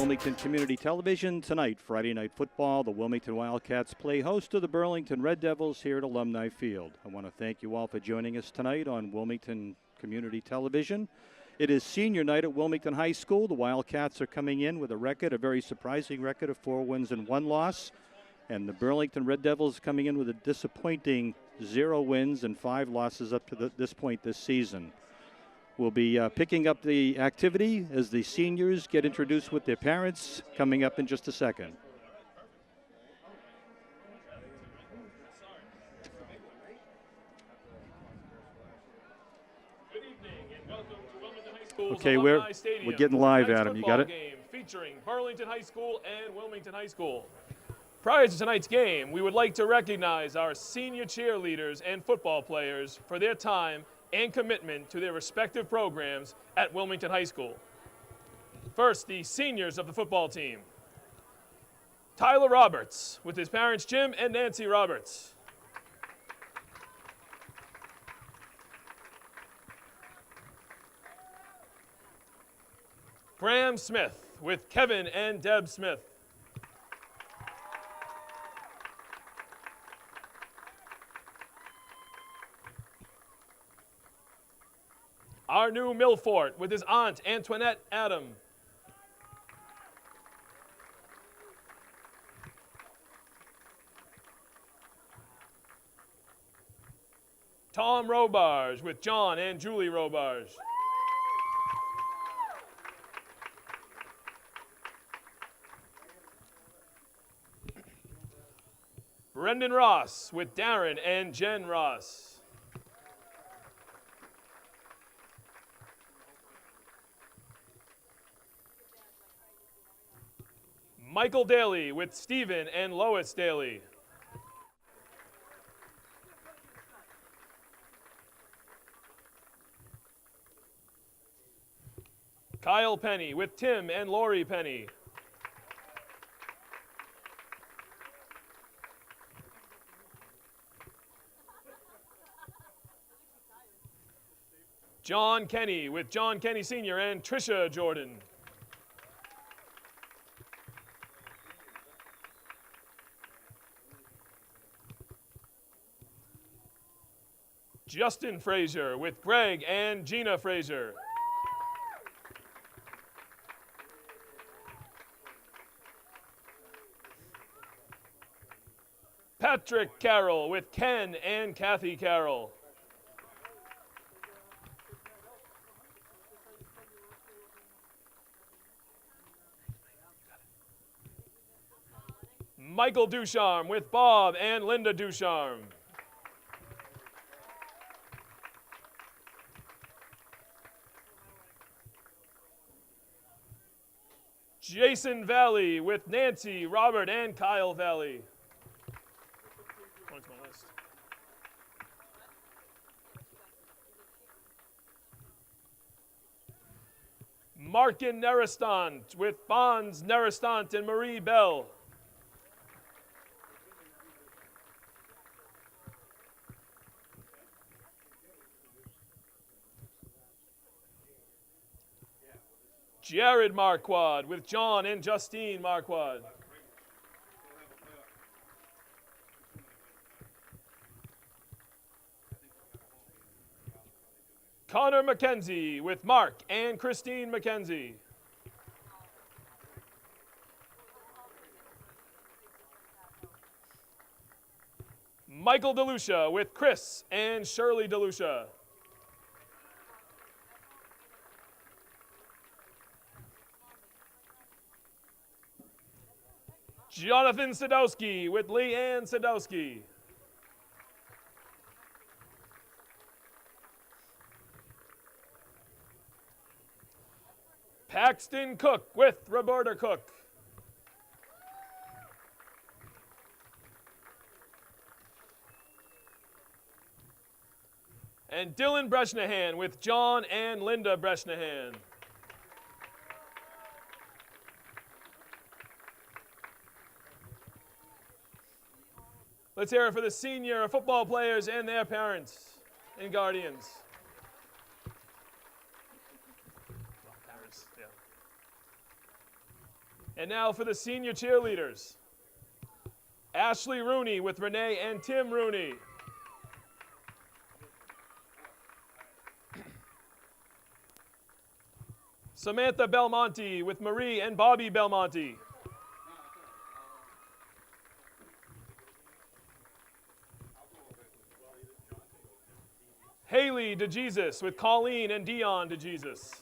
Wilmington Community Television. Tonight, Friday Night Football, the Wilmington Wildcats play host to the Burlington Red Devils here at Alumni Field. I want to thank you all for joining us tonight on Wilmington Community Television. It is senior night at Wilmington High School. The Wildcats are coming in with a very surprising record of 4 wins and 1 loss. And the Burlington Red Devils coming in with a disappointing 0 wins and 5 losses up to this point this season. We'll be picking up the activity as the seniors get introduced with their parents coming up in just a second. Good evening and welcome to Wilmington High School's Okay, Alumni we're Stadium. getting live, Tonight's Adam. You got it? Game featuring Burlington High School and Wilmington High School. Prior to tonight's game, we would like to recognize our senior cheerleaders and football players for their time and commitment to their respective programs at Wilmington High School. First, the seniors of the football team. Tyler Roberts, with his parents Jim and Nancy Roberts. Graham Smith, with Kevin and Deb Smith. Our new Milfort with his aunt, Antoinette Adam. Tom Robarge with John and Julie Robarge. Brendan Ross with Darren and Jen Ross. Michael Daly with Stephen and Lois Daly. Kyle Penny with Tim and Lori Penny. John Kenny with John Kenny Sr. and Tricia Jordan. Justin Frazier with Greg and Gina Frazier. Patrick Carroll with Ken and Kathy Carroll. Michael Ducharme with Bob and Linda Ducharme. Jason Valley with Nancy, Robert, and Kyle Valley. Markin Nerestant with Bonds Nerestant and Marie Bell. Jared Marquardt with John and Justine Marquardt. Connor McKenzie with Mark and Christine McKenzie. Michael DeLucia with Chris and Shirley DeLucia. Jonathan Sadowski with Leanne Sadowski. Paxton Cook with Roberta Cook. And Dylan Breshnahan with John and Linda Breshnahan. Let's hear it for the senior football players and their parents and guardians. Parents, yeah. And now for the senior cheerleaders. Ashley Rooney with Renee and Tim Rooney. Samantha Belmonte with Marie and Bobby Belmonte. Haley DeJesus with Colleen and Dion DeJesus.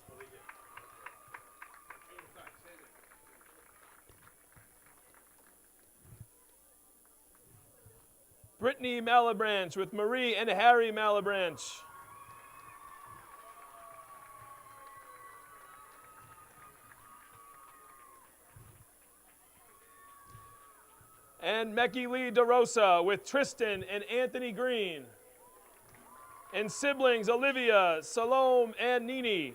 Brittany Malabranche with Marie and Harry Malabranche. And Mecky Lee DeRosa with Tristan and Anthony Green. And siblings Olivia, Salome, and Nini.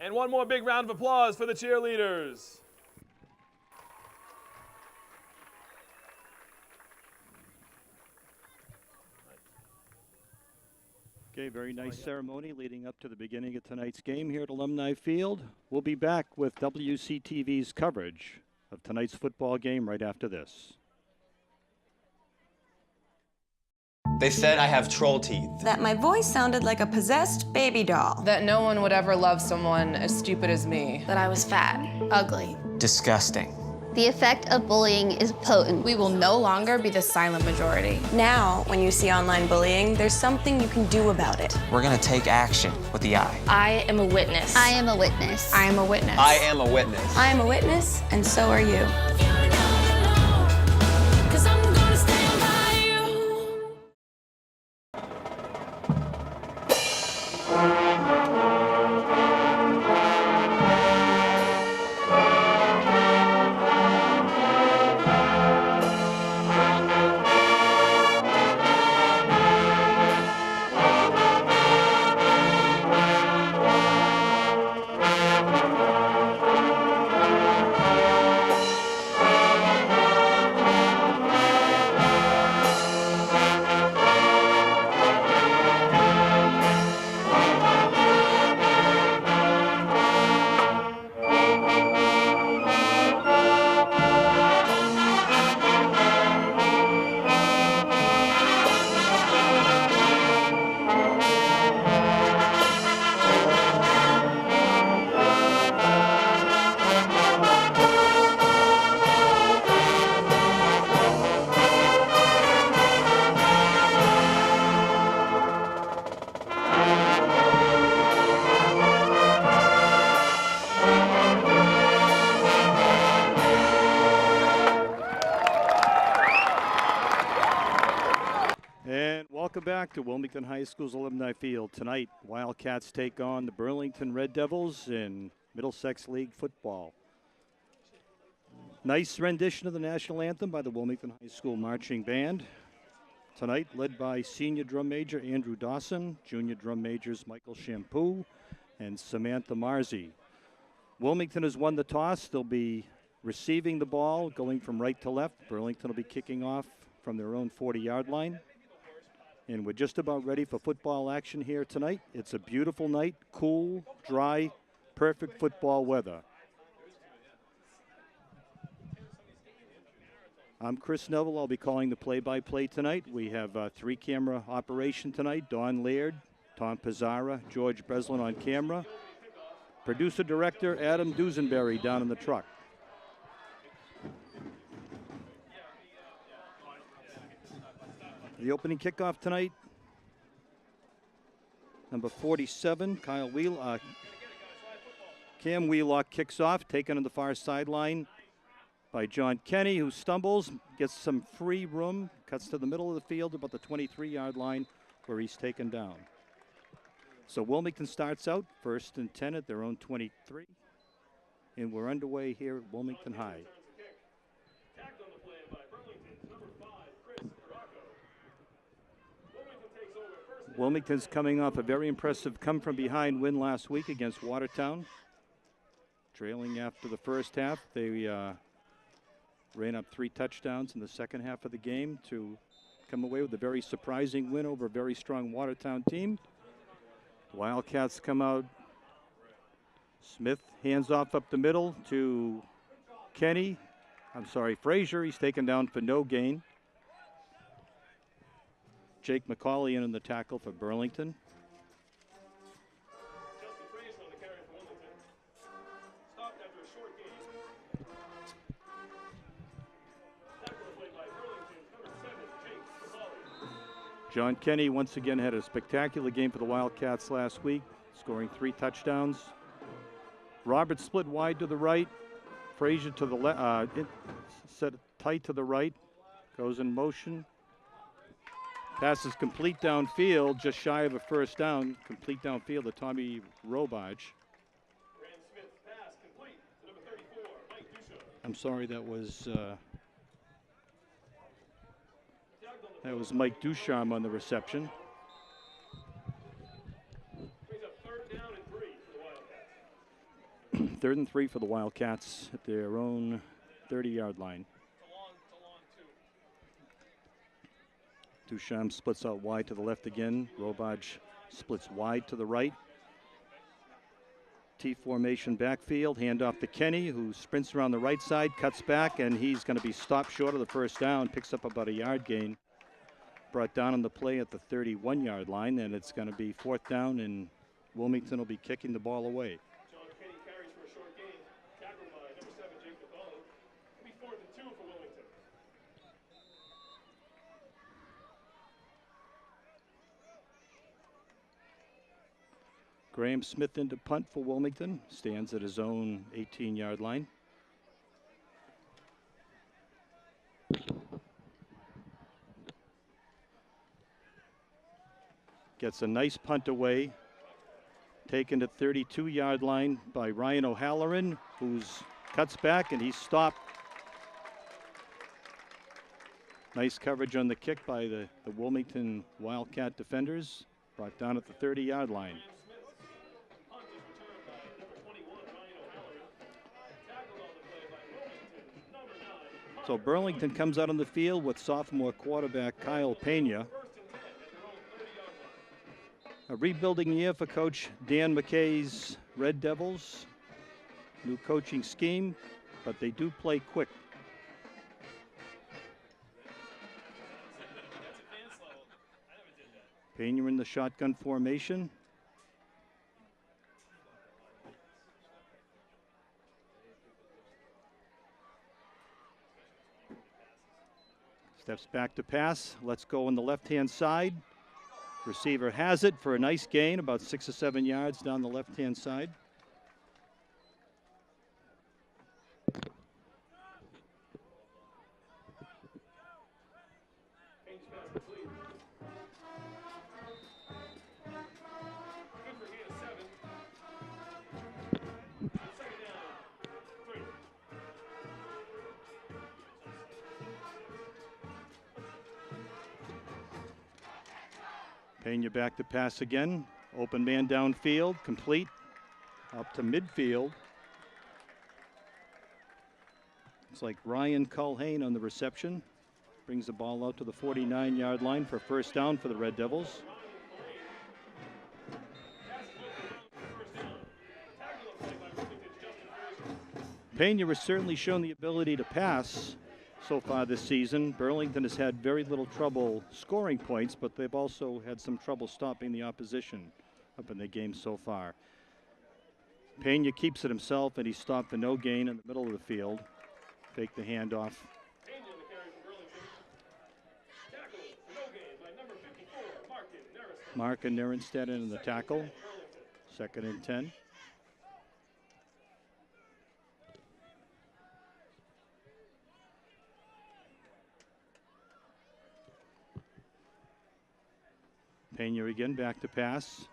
And one more big round of applause for the cheerleaders. Okay, very nice ceremony leading up to the beginning of tonight's game here at Alumni Field. We'll be back with WCTV's coverage of tonight's football game right after this. They said I have troll teeth. That my voice sounded like a possessed baby doll. That no one would ever love someone as stupid as me. That I was fat, ugly. Disgusting. The effect of bullying is potent. We will no longer be the silent majority. Now, when you see online bullying, there's something you can do about it. We're gonna take action with the I. I am a witness. I am a witness. I am a witness. I am a witness. I am a witness, and so are you. Welcome back to Wilmington High School's Alumni Field. Tonight, Wildcats take on the Burlington Red Devils in Middlesex League football. Nice rendition of the national anthem by the Wilmington High School Marching Band. Tonight, led by senior drum major Andrew Dawson, junior drum majors Michael Shampoo and Samantha Marzi. Wilmington has won the toss. They'll be receiving the ball, going from right to left. Burlington will be kicking off from their own 40-yard line. And we're just about ready for football action here tonight. It's a beautiful night, cool, dry, perfect football weather. I'm Chris Neville. I'll be calling the play-by-play tonight. We have a three-camera operation tonight. Don Laird, Tom Pizzara, George Breslin on camera. Producer-director Adam Dusenberry down in the truck. The opening kickoff tonight, number 47, Cam Wheelock kicks off, taken on the far sideline by John Kenny, who stumbles, gets some free room, cuts to the middle of the field, about the 23-yard line, where he's taken down. So Wilmington starts out, 1st and 10 at their own 23, and we're underway here at Wilmington High. Wilmington's coming off a very impressive come-from-behind win last week against Watertown. Trailing after the first half, they ran up 3 touchdowns in the second half of the game to come away with a very surprising win over a very strong Watertown team. The Wildcats come out. Smith hands off up the middle to Frazier. He's taken down for no gain. Jake McCauley in the tackle for Burlington. John Kenny once again had a spectacular game for the Wildcats last week, scoring 3 touchdowns. Robert split wide to the right. Frazier to the left, set tight to the right, goes in motion. Passes complete downfield, just shy of a first down. Complete downfield to Tommy Robach. I'm sorry, that was Mike Ducharme on the reception. Third and 3 for the Wildcats at their own 30-yard line. Ducharme splits out wide to the left again. Robach splits wide to the right. T formation backfield, handoff to Kenny, who sprints around the right side, cuts back, and he's going to be stopped short of the first down, picks up about a yard gain. Brought down on the play at the 31-yard line, and it's going to be 4th down, and Wilmington will be kicking the ball away. John Kenny carries for a short gain, tackled by number 7, Jake McCauley. It'll be 4th and 2 for Wilmington. Graham Smith into punt for Wilmington, stands at his own 18-yard line. Gets a nice punt away, taken to 32-yard line by Ryan O'Halloran, who's cuts back and he's stopped. Nice coverage on the kick by the Wilmington Wildcat defenders, brought down at the 30-yard line. So Burlington comes out on the field with sophomore quarterback Kyle Pena. A rebuilding year for Coach Dan McKay's Red Devils. New coaching scheme, but they do play quick. Pena in the shotgun formation. Steps back to pass. Let's go on the left-hand side. Receiver has it for a nice gain, about 6 or 7 yards down the left-hand side. Pena back to pass again. Open man downfield, complete. Up to midfield. It's like Ryan Culhane on the reception. Brings the ball out to the 49-yard line for first down for the Red Devils. Pena has certainly shown the ability to pass so far this season. Burlington has had very little trouble scoring points, but they've also had some trouble stopping the opposition up in the game so far. Pena keeps it himself, and he's stopped for no gain in the middle of the field. Fake the handoff. Markin Nirenstedt in the tackle. 2nd and 10. Pena again back to pass.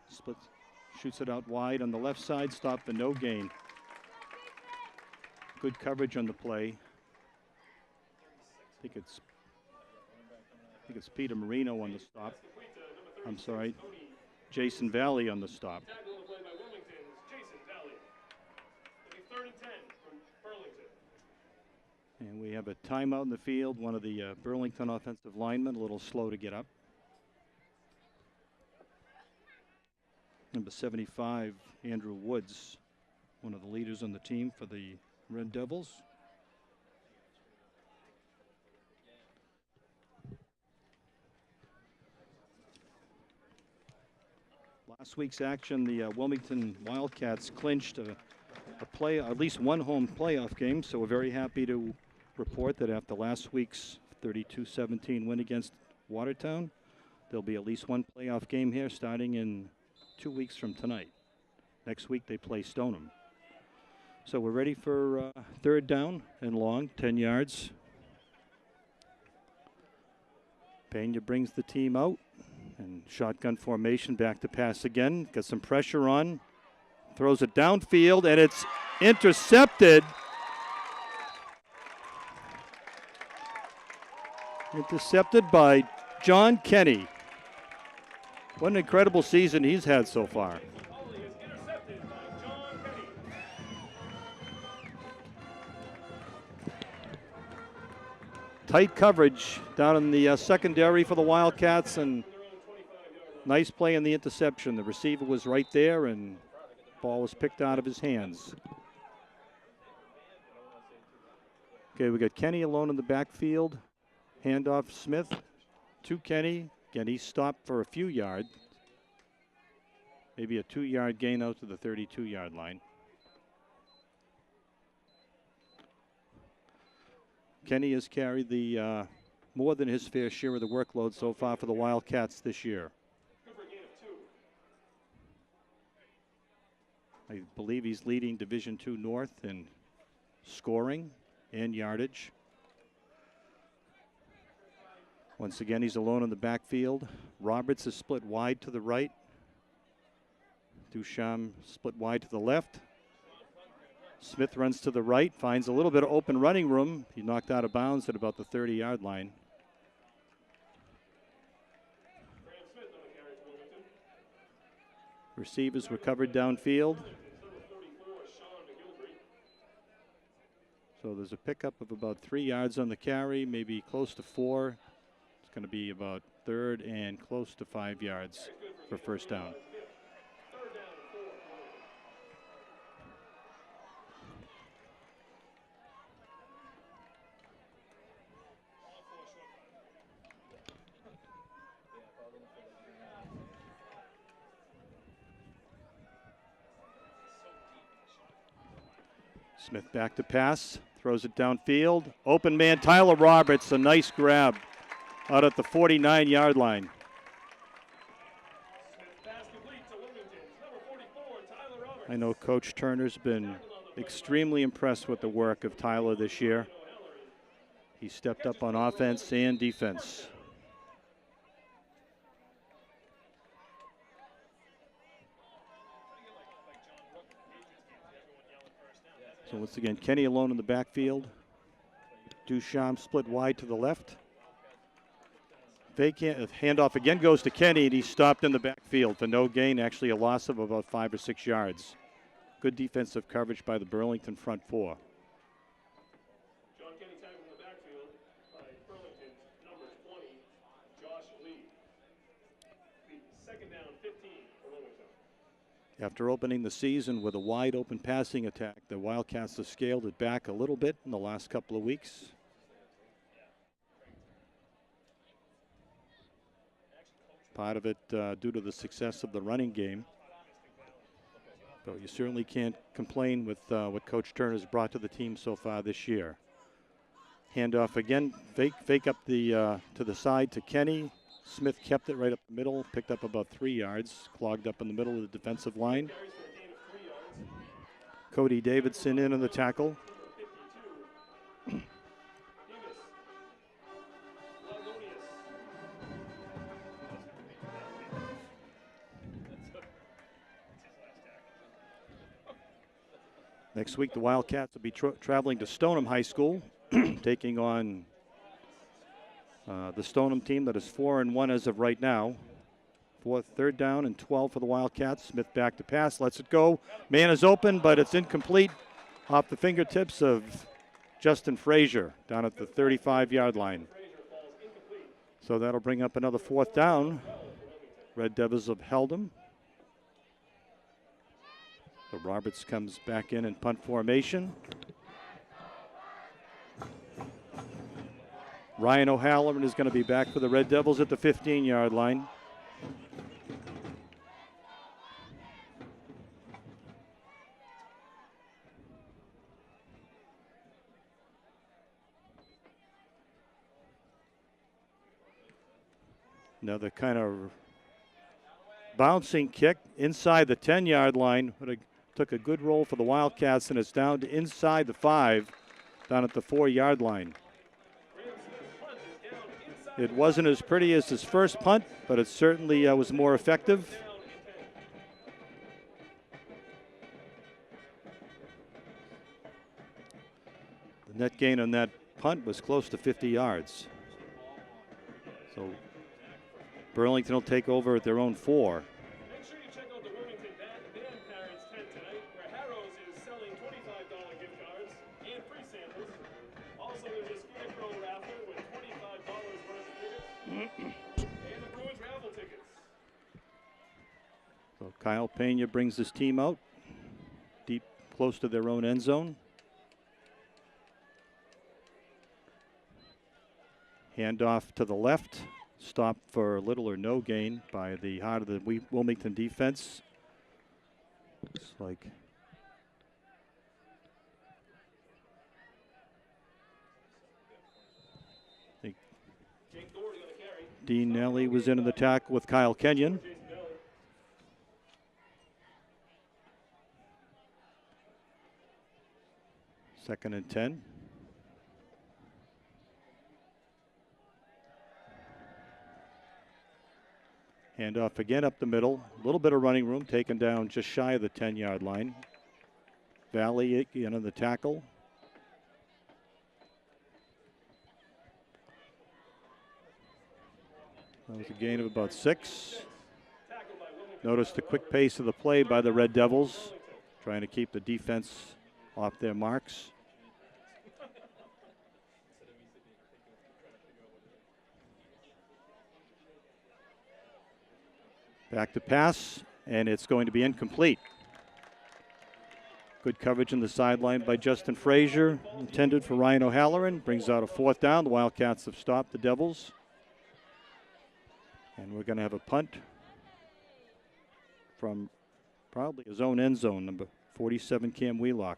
Splits, shoots it out wide on the left side, stop for no gain. Good coverage on the play. I think it's Peter Marino on the stop. I'm sorry, Jason Valley on the stop. And we have a timeout in the field. One of the Burlington offensive linemen, a little slow to get up. Number 75, Andrew Woods, one of the leaders on the team for the Red Devils. Last week's action, the Wilmington Wildcats clinched at least one home playoff game, so we're very happy to report that after last week's 32-17 win against Watertown, there'll be at least one playoff game here starting in 2 weeks from tonight. Next week they play Stoneham. So we're ready for third down and long, 10 yards. Pena brings the team out and shotgun formation, back to pass again. Got some pressure on, throws it downfield, and it's intercepted. Intercepted by John Kenny. What an incredible season he's had so far. Tight coverage down in the secondary for the Wildcats, and nice play in the interception. The receiver was right there, and ball was picked out of his hands. Okay, we got Kenny alone in the backfield. Handoff Smith to Kenny. Again, he stopped for a few yards. Maybe a 2-yard gain out to the 32-yard line. Kenny has carried the more than his fair share of the workload so far for the Wildcats this year. I believe he's leading Division II North in scoring and yardage. Once again, he's alone in the backfield. Roberts is split wide to the right. Duchamp split wide to the left. Smith runs to the right, finds a little bit of open running room. He knocked out of bounds at about the 30-yard line. Receivers recovered downfield. So there's a pickup of about 3 yards on the carry, maybe close to 4. It's going to be about third and close to 5 yards for first down. Smith back to pass, throws it downfield. Open man, Tyler Roberts, a nice grab out at the 49-yard line. I know Coach Turner's been extremely impressed with the work of Tyler this year. He stepped up on offense and defense. So once again, Kenny alone in the backfield. Duchamp split wide to the left. Fake handoff again goes to Kenny, and he's stopped in the backfield for no gain, actually a loss of about 5 or 6 yards. Good defensive coverage by the Burlington front four. John Kenny tackled in the backfield by Burlington's number 20, Josh Lee. Second down, 15 for Wilmington. After opening the season with a wide open passing attack, the Wildcats have scaled it back a little bit in the last couple of weeks. Part of it due to the success of the running game. But you certainly can't complain with what Coach Turner's brought to the team so far this year. Handoff again, fake up the to the side to Kenny. Smith kept it right up the middle, picked up about 3 yards, clogged up in the middle of the defensive line. Cody Davidson in on the tackle. Next week, the Wildcats will be traveling to Stoneham High School, taking on the Stoneham team that is 4-1 as of right now. Third down and 12 for the Wildcats. Smith back to pass, lets it go. Man is open, but it's incomplete off the fingertips of Justin Frazier down at the 35-yard line. So that'll bring up another 4th down. Red Devils have held him. So Roberts comes back in punt formation. Ryan O'Halloran is going to be back for the Red Devils at the 15-yard line. Another kind of bouncing kick inside the 10-yard line. Took a good roll for the Wildcats, and it's down to inside the 5, down at the 4-yard line. It wasn't as pretty as his first punt, but it certainly was more effective. The net gain on that punt was close to 50 yards. So Burlington will take over at their own 4. Make sure you check out the Wilmington Band Parents tent tonight, where Harrow's is selling $25 gift cards and free samples. Also, there's a Scarecrow raffle with $25 worth of tickets and the Bruins raffle tickets. So Kyle Pena brings his team out deep close to their own end zone. Handoff to the left. Stopped for little or no gain by the heart of the Wilmington defense. Looks like Dean Nelly was in the tackle with Kyle Kenyon. Second and 10. Handoff again up the middle. A little bit of running room, taken down just shy of the 10-yard line. Valley again on the tackle. That was a gain of about 6. Notice the quick pace of the play by the Red Devils, trying to keep the defense off their marks. Back to pass, and it's going to be incomplete. Good coverage in the sideline by Justin Frazier, intended for Ryan O'Halloran. Brings out a 4th down. The Wildcats have stopped the Devils. And we're going to have a punt from probably his own end zone, number 47, Cam Wheelock.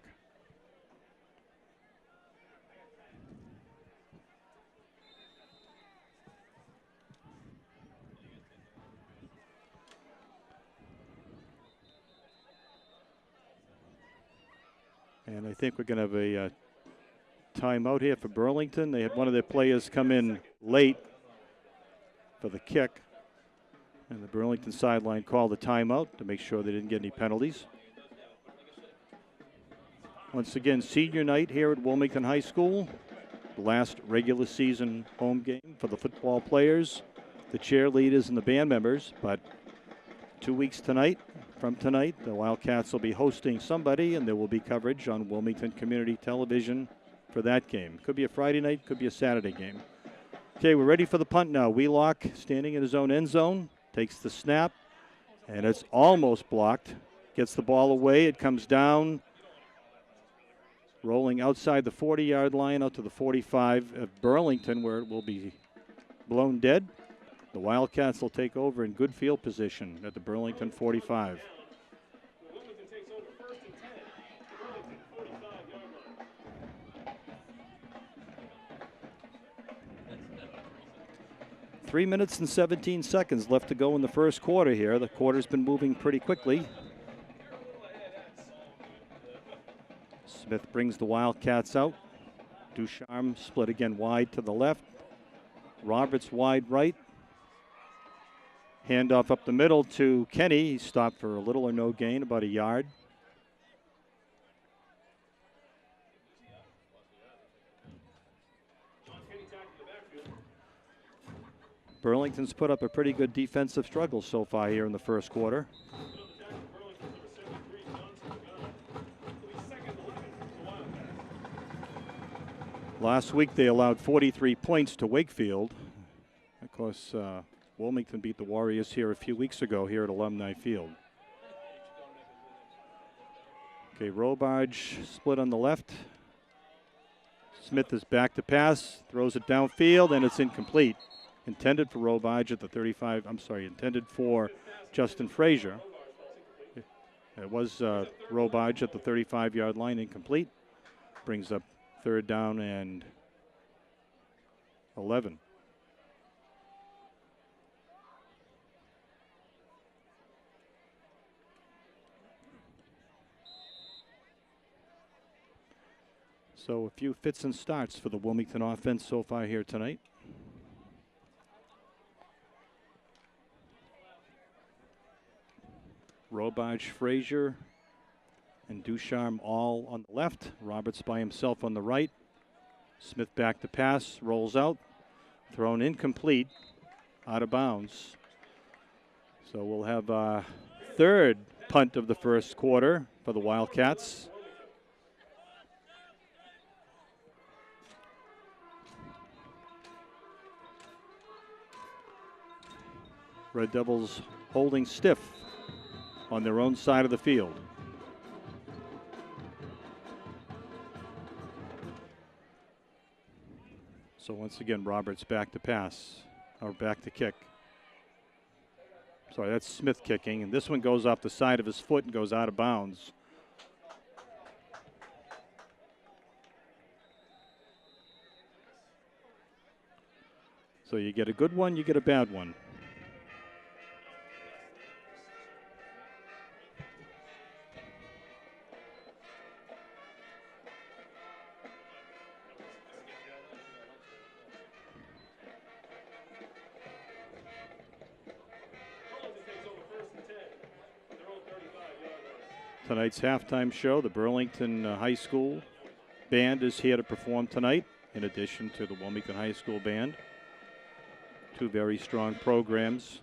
And I think we're going to have a timeout here for Burlington. They had one of their players come in late for the kick. And the Burlington sideline called a timeout to make sure they didn't get any penalties. Once again, senior night here at Wilmington High School. The last regular season home game for the football players, the cheerleaders, and the band members. But 2 weeks from tonight, the Wildcats will be hosting somebody, and there will be coverage on Wilmington Community Television for that game. Could be a Friday night, could be a Saturday game. Okay, we're ready for the punt now. Wheelock standing in his own end zone, takes the snap, and it's almost blocked. Gets the ball away, it comes down, rolling outside the 40-yard line out to the 45 of Burlington, where it will be blown dead. The Wildcats will take over in good field position at the Burlington 45. Wilmington takes over 1st and 10. Burlington 45-yard line. 3 minutes and 17 seconds left to go in the first quarter here. The quarter's been moving pretty quickly. Smith brings the Wildcats out. Ducharme split again wide to the left. Roberts wide right. Handoff up the middle to Kenny. He stopped for a little or no gain, about a yard. Burlington's put up a pretty good defensive struggle so far here in the first quarter. Last week they allowed 43 points to Wakefield. Of course, Wilmington beat the Warriors here a few weeks ago here at Alumni Field. Okay, Robage split on the left. Smith is back to pass, throws it downfield, and it's incomplete. Intended for Robage at the 35, intended for Justin Frazier. It was Robage at the 35-yard line, incomplete. Brings up 3rd down and 11. So a few fits and starts for the Wilmington offense so far here tonight. Robage, Frazier, and Ducharme all on the left. Roberts by himself on the right. Smith back to pass, rolls out, thrown incomplete, out of bounds. So we'll have a 3rd punt of the first quarter for the Wildcats. Red Devils holding stiff on their own side of the field. So once again, Roberts back to pass, or back to kick. Sorry, that's Smith kicking, and this one goes off the side of his foot and goes out of bounds. So you get a good one, you get a bad one. Tonight's halftime show, the Burlington High School Band is here to perform tonight, in addition to the Wilmington High School Band. 2 very strong programs.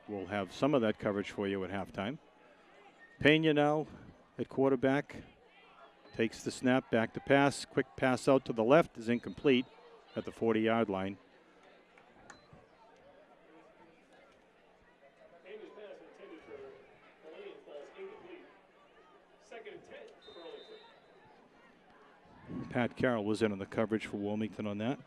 We'll have some of that coverage for you at halftime. Pena now at quarterback. Takes the snap, back to pass. Quick pass out to the left is incomplete at the 40-yard line. Pat Carroll was in on the coverage for Wilmington on that.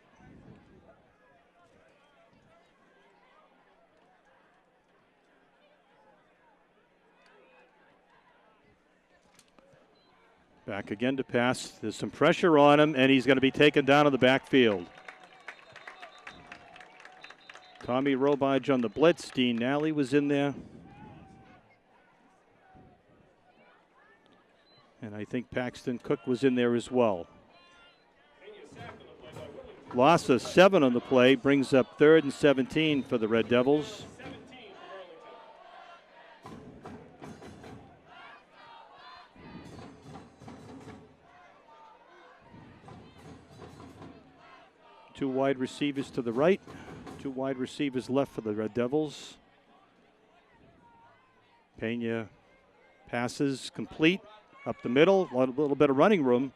Back again to pass. There's some pressure on him, and he's going to be taken down in the backfield. Tommy Robage on the blitz. Dean Nally was in there. And I think Paxton Cook was in there as well. Loss of 7 on the play brings up 3rd and 17 for the Red Devils. Two wide receivers to the right, 2 wide receivers left for the Red Devils. Pena passes complete up the middle, a little bit of running room.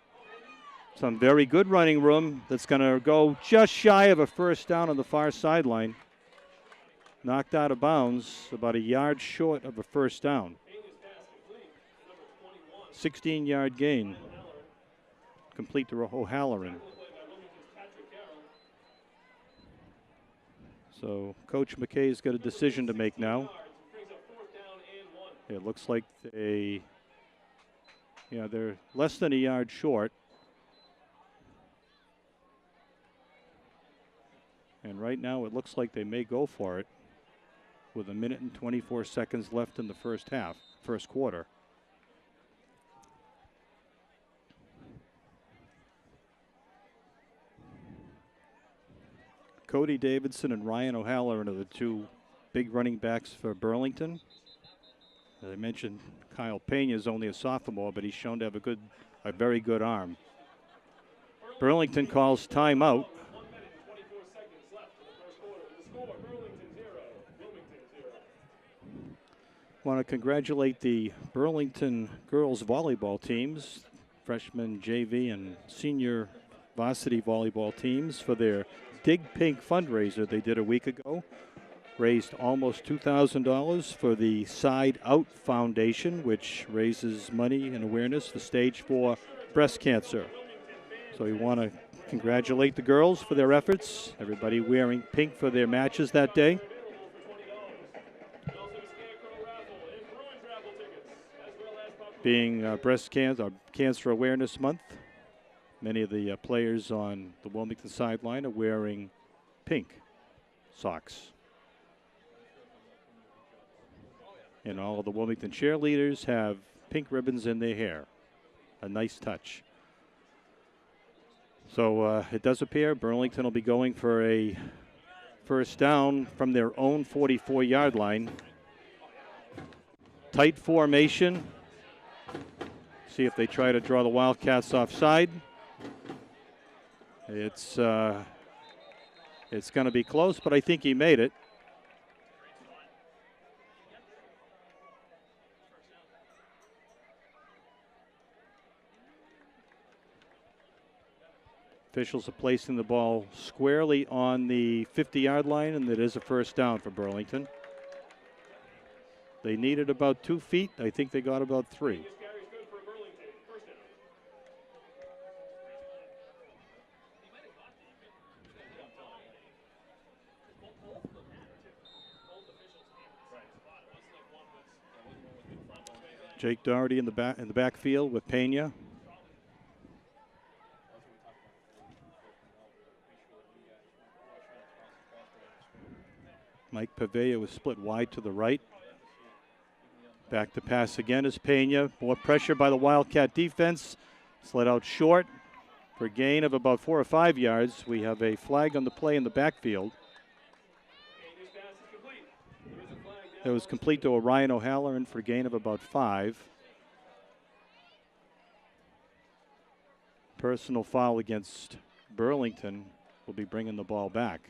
Some very good running room that's going to go just shy of a first down on the far sideline. Knocked out of bounds, about a yard short of a first down. 16-yard gain. Complete to O'Halloran. So Coach McKay's got a decision to make now. It looks like they're less than a yard short. And right now it looks like they may go for it with 1 minute and 24 seconds left in the first quarter. Cody Davidson and Ryan O'Halloran are the 2 big running backs for Burlington. As I mentioned, Kyle Pena is only a sophomore, but he's shown to have a very good arm. Burlington calls timeout. Want to congratulate the Burlington girls volleyball teams, freshman JV and senior varsity volleyball teams for their Dig Pink fundraiser they did a week ago. Raised almost $2,000 for the Side Out Foundation, which raises money and awareness for stage 4 breast cancer. So we want to congratulate the girls for their efforts. Everybody wearing pink for their matches that day. Being breast cancer awareness month, many of the players on the Wilmington sideline are wearing pink socks. And all of the Wilmington cheerleaders have pink ribbons in their hair. A nice touch. So it does appear Burlington will be going for a first down from their own 44-yard line. Tight formation. See if they try to draw the Wildcats offside. It's going to be close, but I think he made it. Officials are placing the ball squarely on the 50-yard line, and it is a first down for Burlington. They needed about 2 feet. I think they got about 3. Jake Doherty in the backfield with Pena. Mike Pavea was split wide to the right. Back to pass again is Pena. More pressure by the Wildcat defense. Slid out short for a gain of about 4 or 5 yards. We have a flag on the play in the backfield. It was complete to Orion O'Halloran for a gain of about 5. Personal foul against Burlington will be bringing the ball back.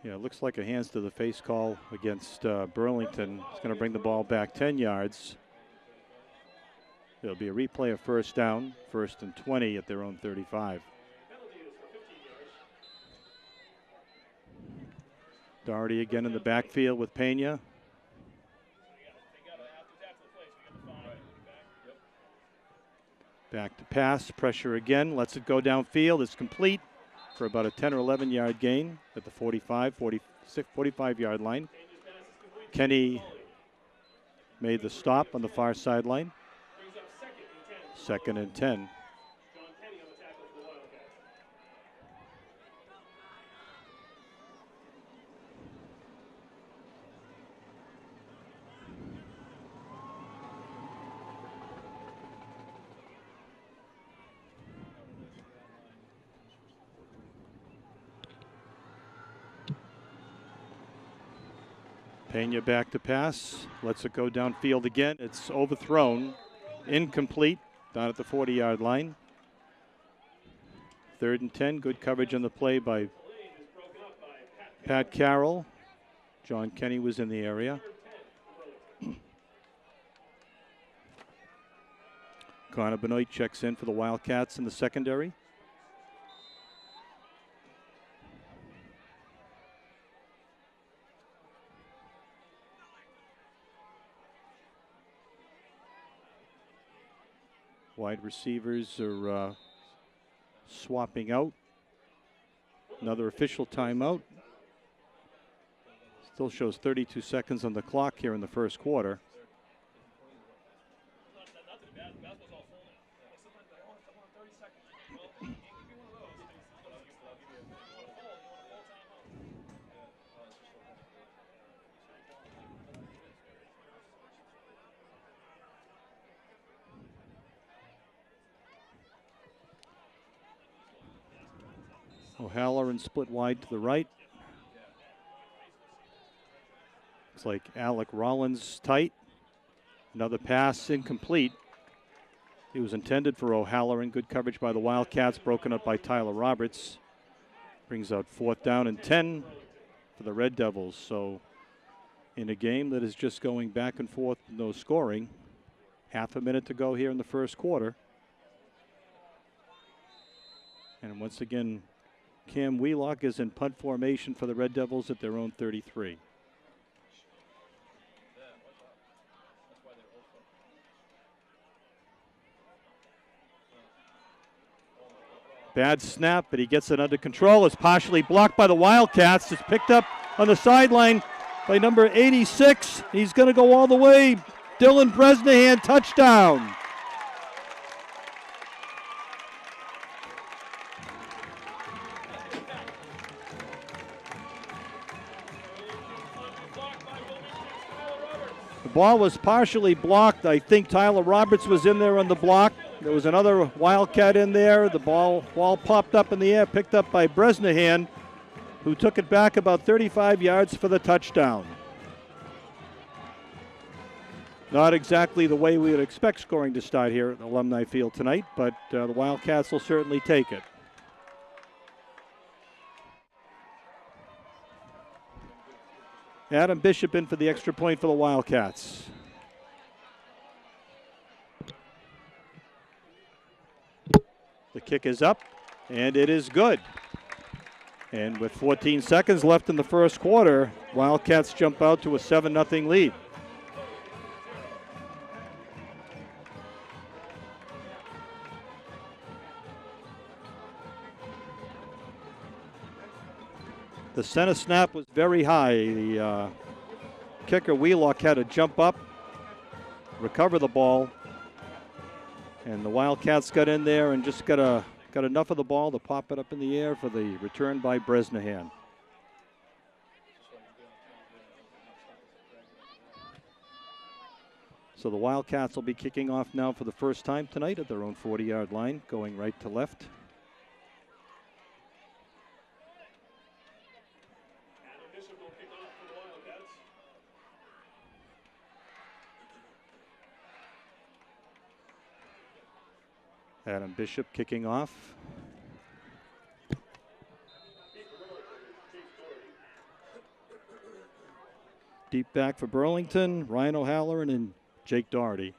Yeah, it looks like a hands to the face call against Burlington. It's going to bring the ball back 10 yards. It'll be a replay of first down, 1st and 20 at their own 35. Doherty again in the backfield with Pena. Back to pass, pressure again, lets it go downfield. It's complete for about a 10 or 11 yard gain at the 45-yard line. Kenny made the stop on the far sideline. 2nd and 10. Pena back to pass, lets it go downfield again. It's overthrown, incomplete, down at the 40-yard line. 3rd and 10, good coverage on the play by Pat Carroll. John Kenny was in the area. Connor Benoit checks in for the Wildcats in the secondary. Wide receivers are swapping out. Another official timeout. Still shows 32 seconds on the clock here in the first quarter. O'Halloran split wide to the right. Looks like Alec Rollins tight. Another pass incomplete. He was intended for O'Halloran. Good coverage by the Wildcats, broken up by Tyler Roberts. Brings out 4th down and 10 for the Red Devils. So in a game that is just going back and forth, no scoring, half a minute to go here in the first quarter. And once again, Cam Wheelock is in punt formation for the Red Devils at their own 33. Bad snap, but he gets it under control. It's partially blocked by the Wildcats. It's picked up on the sideline by number 86. He's going to go all the way. Dylan Bresnahan, touchdown. The ball was partially blocked. I think Tyler Roberts was in there on the block. There was another Wildcat in there. The ball popped up in the air, picked up by Bresnahan, who took it back about 35 yards for the touchdown. Not exactly the way we would expect scoring to start here at Alumni Field tonight, but the Wildcats will certainly take it. Adam Bishop in for the extra point for the Wildcats. The kick is up, and it is good. And with 14 seconds left in the first quarter, Wildcats jump out to a 7-0 lead. The center snap was very high. The kicker Wheelock had to jump up, recover the ball, and the Wildcats got in there and just got enough of the ball to pop it up in the air for the return by Bresnahan. So the Wildcats will be kicking off now for the first time tonight at their own 40-yard line, going right to left. Adam Bishop kicking off. Deep back for Burlington, Ryan O'Halloran and Jake Doherty.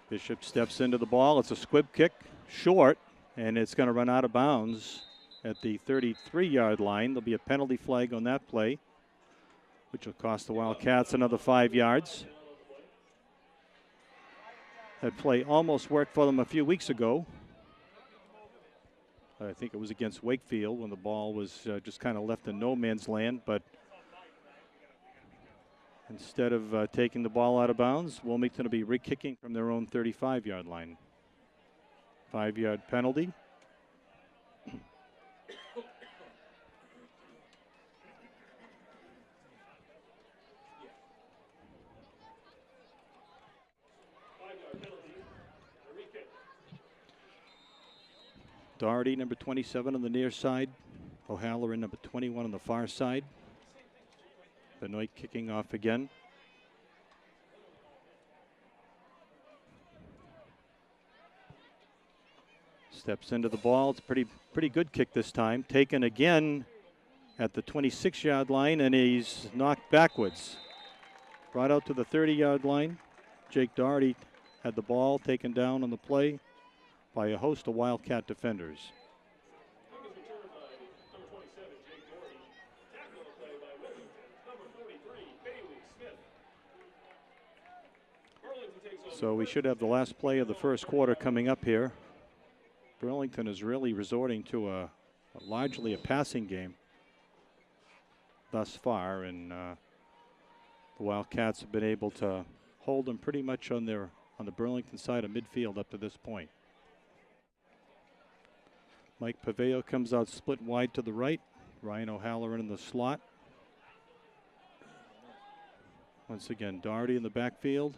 Bishop steps into the ball. It's a squib kick, short, and it's going to run out of bounds at the 33-yard line. There'll be a penalty flag on that play, which will cost the Wildcats another 5 yards. That play almost worked for them a few weeks ago. I think it was against Wakefield when the ball was just kind of left in no man's land, but instead of taking the ball out of bounds, Wilmington will be re-kicking from their own 35-yard line. 5-yard penalty. Doherty, number 27 on the near side. O'Halloran, number 21 on the far side. Benoit kicking off again. Steps into the ball. It's a pretty good kick this time. Taken again at the 26-yard line, and he's knocked backwards. Brought out to the 30-yard line. Jake Doherty had the ball taken down on the play by a host of Wildcat defenders. So we should have the last play of the first quarter coming up here. Burlington is really resorting to largely a passing game thus far, and the Wildcats have been able to hold them pretty much on the Burlington side of midfield up to this point. Mike Paveo comes out split wide to the right. Ryan O'Halloran in the slot. Once again, Doherty in the backfield.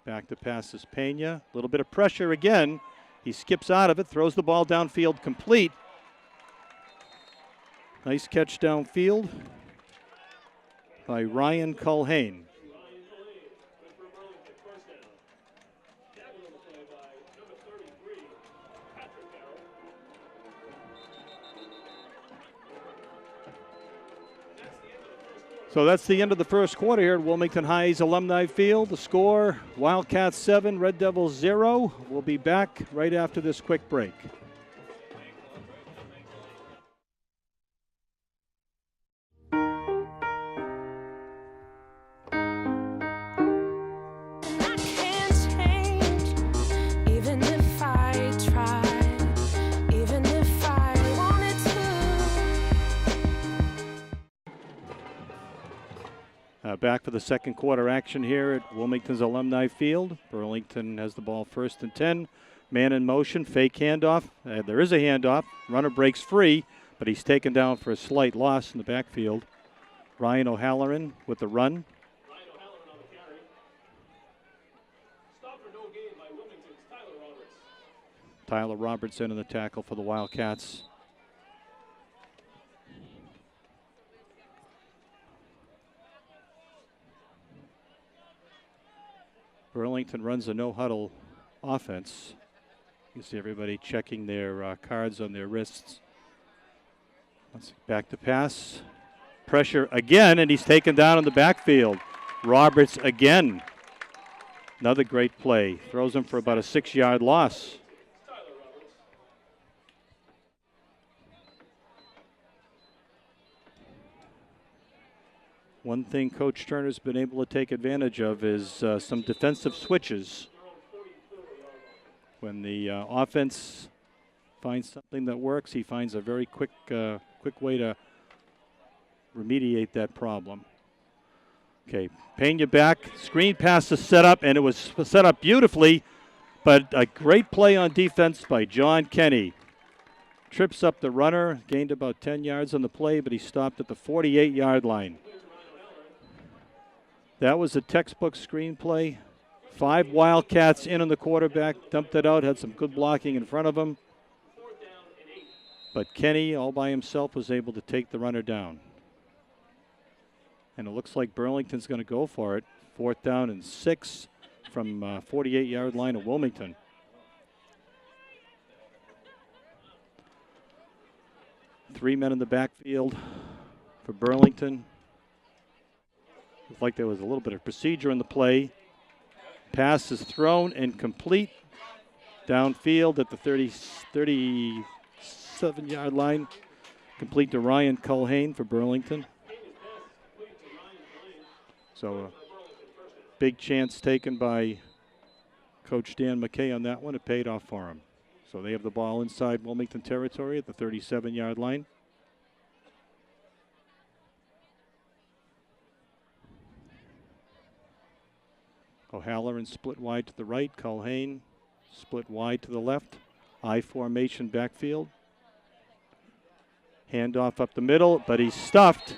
Back to pass is Pena. A little bit of pressure again, He skips out of it, throws the ball downfield complete. Nice catch downfield by Ryan Culhane. So that's the end of the first quarter here at Wilmington High's Alumni Field. The score, Wildcats 7, Red Devils 0. We'll be back right after this quick break. Back for the second quarter action here at Wilmington's Alumni Field. Burlington has the ball 1st and 10. Man in motion, fake handoff. There is a handoff. Runner breaks free, but he's taken down for a slight loss in the backfield. Ryan O'Halloran with the run. Stop for no gain by Wilmington's Tyler Roberts. Tyler Robertson in the tackle for the Wildcats. Burlington runs a no-huddle offense. You see everybody checking their cards on their wrists. Back to pass. Pressure again, and he's taken down in the backfield. Roberts again. Another great play. Throws him for about a 6-yard loss. One thing Coach Turner's been able to take advantage of is some defensive switches. When the offense finds something that works, he finds a very quick way to remediate that problem. Okay, Pena back, screen pass is set up, and it was set up beautifully, but a great play on defense by John Kenny. Trips up the runner, gained about 10 yards on the play, but he stopped at the 48-yard line. That was a textbook screenplay. 5 Wildcats in on the quarterback, dumped it out, had some good blocking in front of him. But Kenny, all by himself, was able to take the runner down. And it looks like Burlington's going to go for it. 4th down and 6 from 48-yard line of Wilmington. Three men in the backfield for Burlington. Looked like there was a little bit of procedure in the play. Pass is thrown and complete downfield at the 37-yard line. Complete to Ryan Culhane for Burlington. So a big chance taken by Coach Dan McKay on that one. It paid off for him. So they have the ball inside Wilmington territory at the 37-yard line. O'Halloran split wide to the right. Culhane split wide to the left. I formation backfield. Handoff up the middle, but he's stuffed.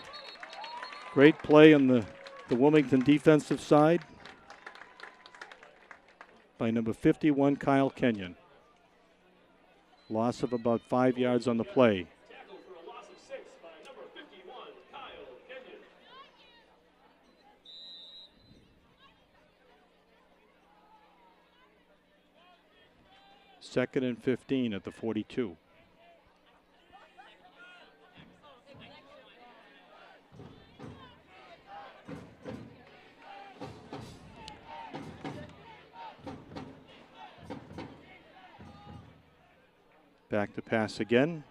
Great play on the Wilmington defensive side by number 51, Kyle Kenyon. Loss of about 5 yards on the play. Tackle for a loss of 6 by number 51, Kyle Kenyon. Second and 15 at the 42. Back to pass again.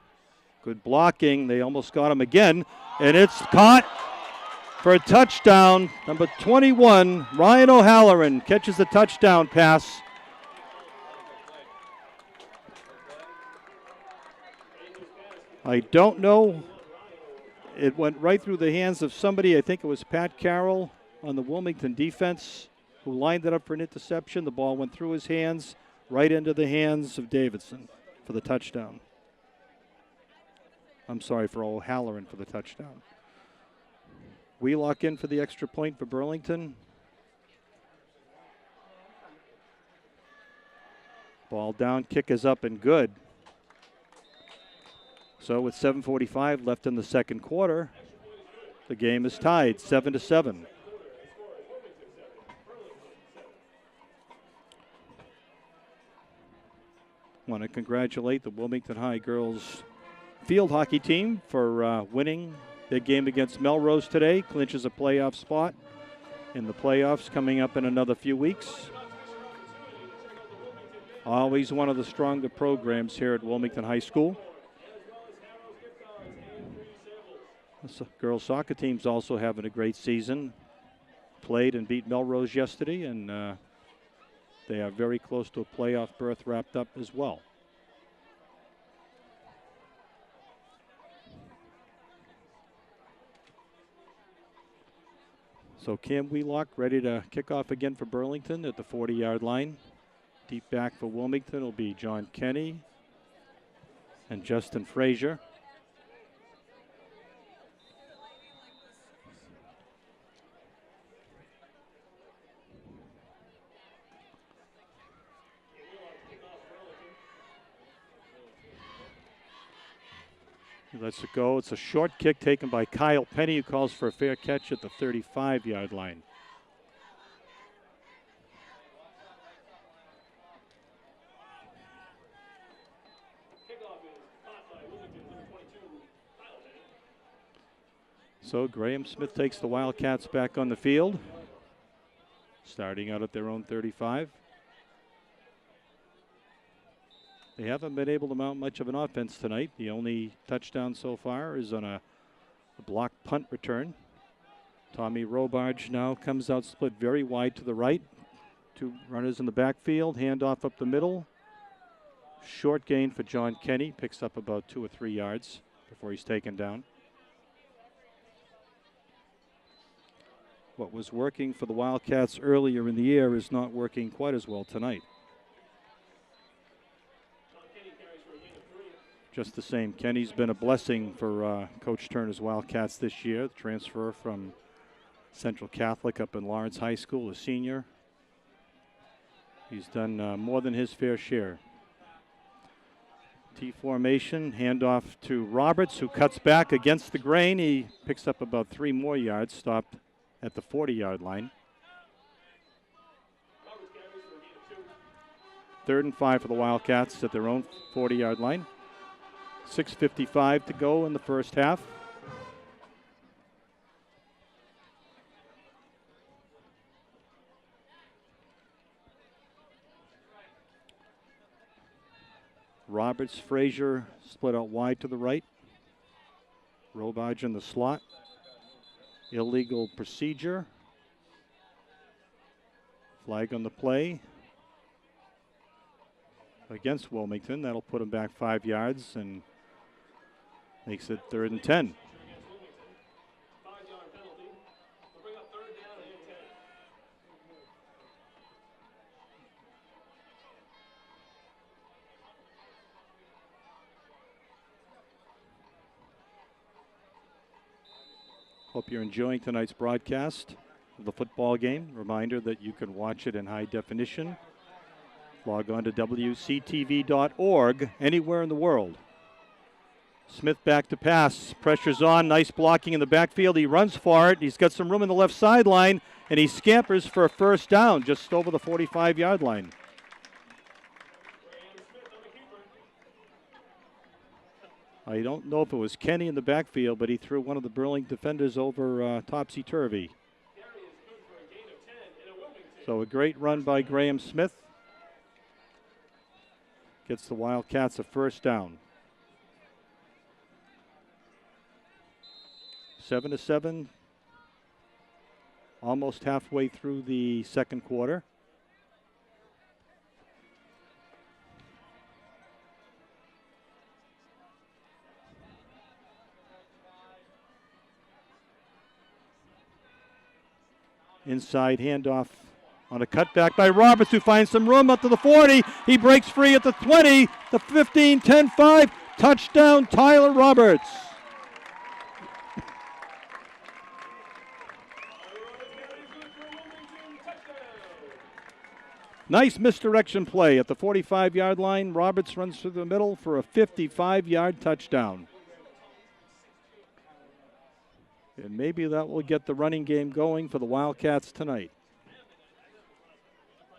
Good blocking. They almost got him again. And it's caught for a touchdown. Number 21, Ryan O'Halloran, catches the touchdown pass. I don't know. It went right through the hands of somebody. I think it was Pat Carroll on the Wilmington defense who lined it up for an interception. The ball went through his hands, right into the hands of Davidson for the touchdown. I'm sorry, for O'Halloran for the touchdown. We lock in for the extra point for Burlington. Ball down, kick is up and good. So with 7:45 left in the second quarter, the game is tied 7-7. Want to congratulate the Wilmington High girls field hockey team for winning their game against Melrose today. Clinches a playoff spot in the playoffs coming up in another few weeks. Always one of the stronger programs here at Wilmington High School. The girls soccer team's also having a great season. Played and beat Melrose yesterday, and they are very close to a playoff berth wrapped up as well. So Cam Wheelock ready to kick off again for Burlington at the 40-yard line. Deep back for Wilmington will be John Kenny and Justin Frazier. He lets it go. It's a short kick taken by Kyle Penny, who calls for a fair catch at the 35-yard line. So Graham Smith takes the Wildcats back on the field, starting out at their own 35. They haven't been able to mount much of an offense tonight. The only touchdown so far is on a block punt return. Tommy Robarge now comes out split very wide to the right. Two runners in the backfield, handoff up the middle. Short gain for John Kenny, picks up about 2 or 3 yards before he's taken down. What was working for the Wildcats earlier in the year is not working quite as well tonight. Just the same, Kenny's been a blessing for Coach Turner's Wildcats this year. Transfer from Central Catholic up in Lawrence High School, a senior. He's done more than his fair share. T formation, handoff to Roberts, who cuts back against the grain. He picks up about 3 more yards, stopped at the 40-yard line. 3rd and 5 for the Wildcats at their own 40-yard line. 6:55 to go in the first half. Roberts, Frazier split out wide to the right. Robarge in the slot. Illegal procedure. Flag on the play against Wilmington. That'll put him back 5 yards and makes it 3rd and 10. Hope you're enjoying tonight's broadcast of the football game. Reminder that you can watch it in high definition. Log on to WCTV.org anywhere in the world. Smith back to pass. Pressure's on. Nice blocking in the backfield. He runs for it. He's got some room in the left sideline, and he scampers for a first down just over the 45-yard line. I don't know if it was Kenny in the backfield, but he threw one of the Burlington defenders over topsy-turvy. So a great run by Graham Smith. Gets the Wildcats a first down. 7-7. Almost halfway through the second quarter. Inside handoff on a cutback by Roberts, who finds some room up to the 40. He breaks free at the 20, the 15, 10, 5. Touchdown, Tyler Roberts. Nice misdirection play at the 45-yard line. Roberts runs through the middle for a 55-yard touchdown. And maybe that will get the running game going for the Wildcats tonight.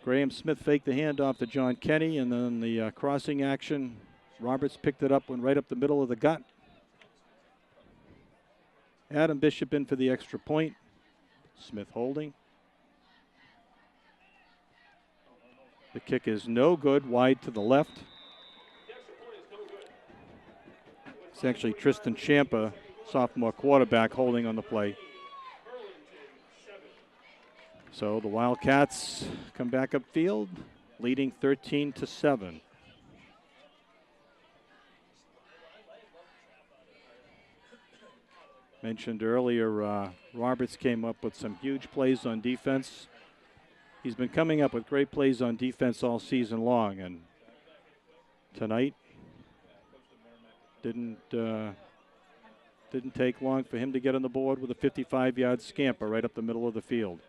Graham Smith faked the handoff to John Kenny, and then the crossing action. Roberts picked it up, went right up the middle of the gut. Adam Bishop in for the extra point. Smith holding. The kick is no good, wide to the left. It's actually Tristan Champa, sophomore quarterback, holding on the play. So the Wildcats come back upfield, leading 13-7. Mentioned earlier, Roberts came up with some huge plays on defense. He's been coming up with great plays on defense all season long, and tonight didn't take long for him to get on the board with a 55-yard scamper right up the middle of the field.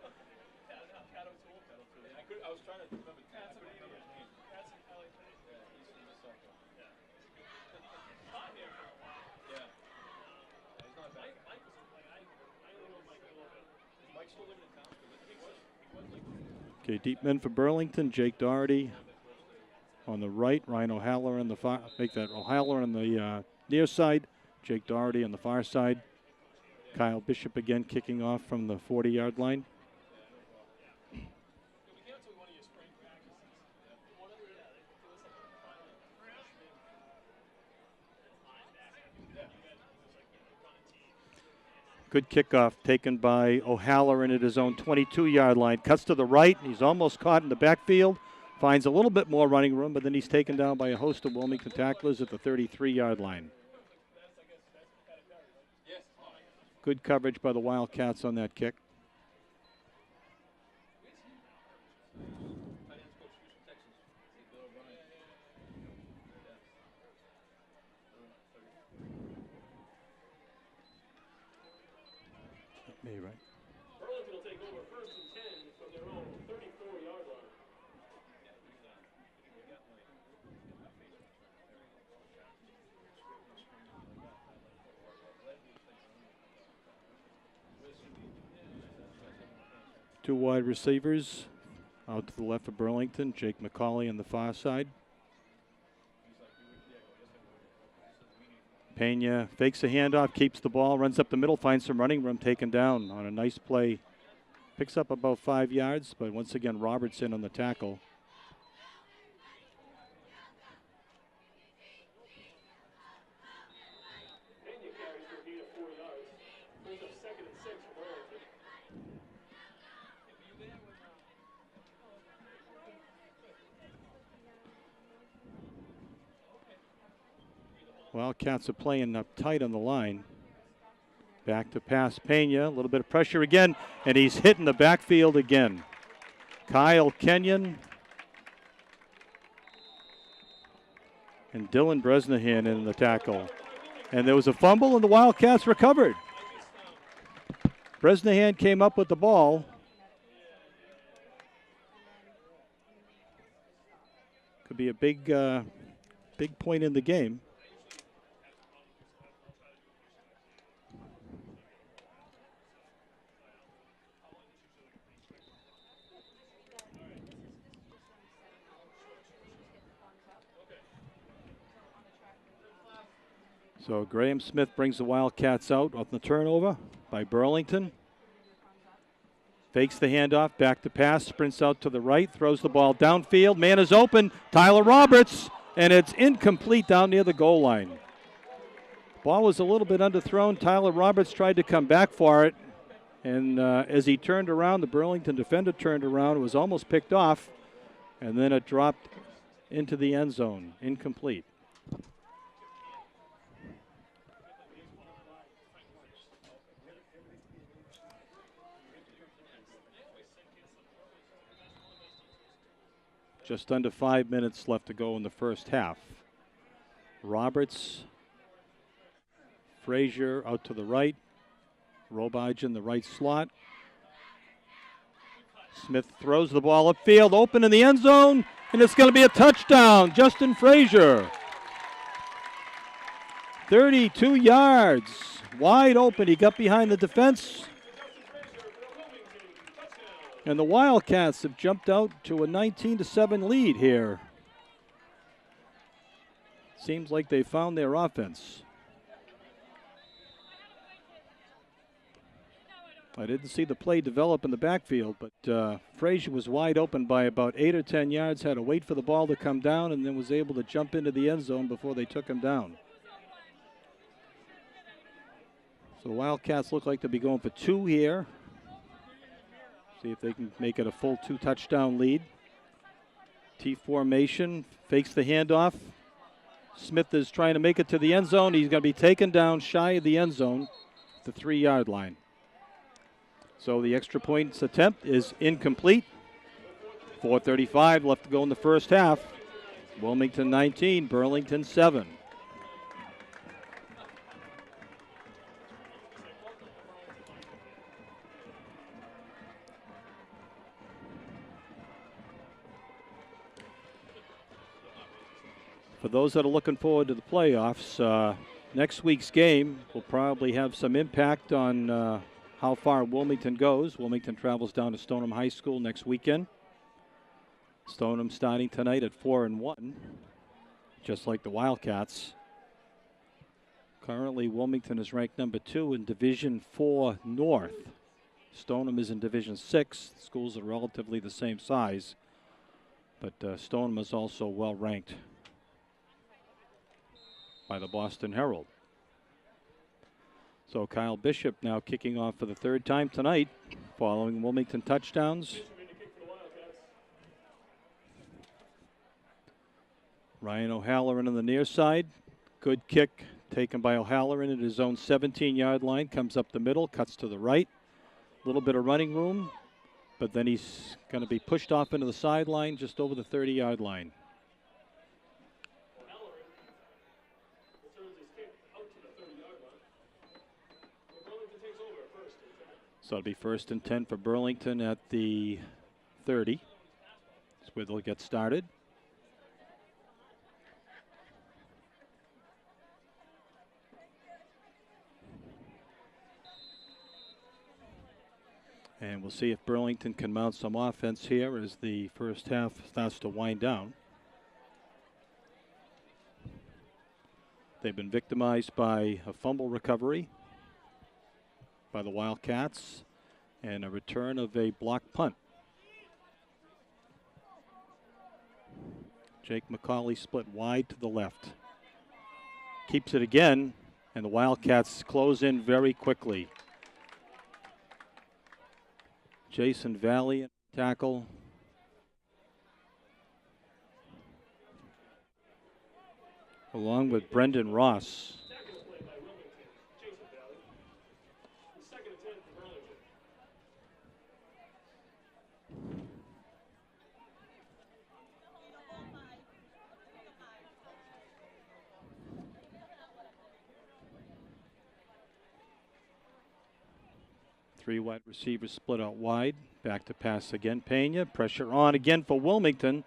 Okay, deep men for Burlington. Jake Doherty on the right. Ryan O'Haller on the far. Make that O'Haller on the near side. Jake Doherty on the far side. Kyle Bishop again kicking off from the 40-yard line. Good kickoff taken by O'Haller in at his own 22-yard line. Cuts to the right. He's almost caught in the backfield. Finds a little bit more running room, but then he's taken down by a host of Wilmington tacklers at the 33-yard line. Good coverage by the Wildcats on that kick. Right. Burlington will take over 1st and 10 from their own 34-yard line. Two wide receivers out to the left of Burlington. Jake McCauley on the far side. Pena fakes a handoff, keeps the ball, runs up the middle, finds some running room, taken down on a nice play. Picks up about 5 yards, but once again, Roberts in on the tackle. Pena carries for a gain of 4 yards. Brings up 2nd and 6 for Burlington. Wildcats are playing up tight on the line. Back to pass Pena, a little bit of pressure again, and he's hitting the backfield again. Kyle Kenyon and Dylan Bresnahan in the tackle. And there was a fumble, and the Wildcats recovered. Bresnahan came up with the ball. Could be a big point in the game. So Graham Smith brings the Wildcats out on the turnover by Burlington. Fakes the handoff, back to pass, sprints out to the right, throws the ball downfield. Man is open, Tyler Roberts, and it's incomplete down near the goal line. Ball was a little bit underthrown. Tyler Roberts tried to come back for it, and as he turned around, the Burlington defender turned around. It was almost picked off, and then it dropped into the end zone, incomplete. Just under 5 minutes left to go in the first half. Roberts, Frazier out to the right. Robage in the right slot. Smith throws the ball upfield, open in the end zone, and it's going to be a touchdown. Justin Frazier. 32 yards. Wide open. He got behind the defense. And the Wildcats have jumped out to a 19-7 lead here. Seems like they found their offense. I didn't see the play develop in the backfield, but Frazier was wide open by about 8 or 10 yards, had to wait for the ball to come down, and then was able to jump into the end zone before they took him down. So the Wildcats look like they'll be going for 2 here. See if they can make it a full 2-touchdown lead. T formation, fakes the handoff. Smith is trying to make it to the end zone. He's going to be taken down shy of the end zone, the 3-yard line. So the extra points attempt is incomplete. 4:35 left to go in the first half. Wilmington 19, Burlington 7. For those that are looking forward to the playoffs, next week's game will probably have some impact on how far Wilmington goes. Wilmington travels down to Stoneham High School next weekend. Stoneham starting tonight at 4-1, just like the Wildcats. Currently, Wilmington is ranked number 2 in Division 4 North. Stoneham is in Division 6. The schools are relatively the same size, but Stoneham is also well ranked by the Boston Herald. So Kyle Bishop now kicking off for the 3rd time tonight, following Wilmington touchdowns. Ryan O'Halloran on the near side. Good kick taken by O'Halloran at his own 17-yard line. Comes up the middle, cuts to the right. A little bit of running room, but then he's going to be pushed off into the sideline just over the 30-yard line. So it'll be 1st and 10 for Burlington at the 30. That's where they'll get started. And we'll see if Burlington can mount some offense here as the first half starts to wind down. They've been victimized by a fumble recovery by the Wildcats and a return of a block punt. Jake McCauley split wide to the left. Keeps it again, and the Wildcats close in very quickly. Jason Valley tackle. Along with Brendan Ross. Three wide receivers split out wide. Back to pass again. Pena, pressure on again for Wilmington.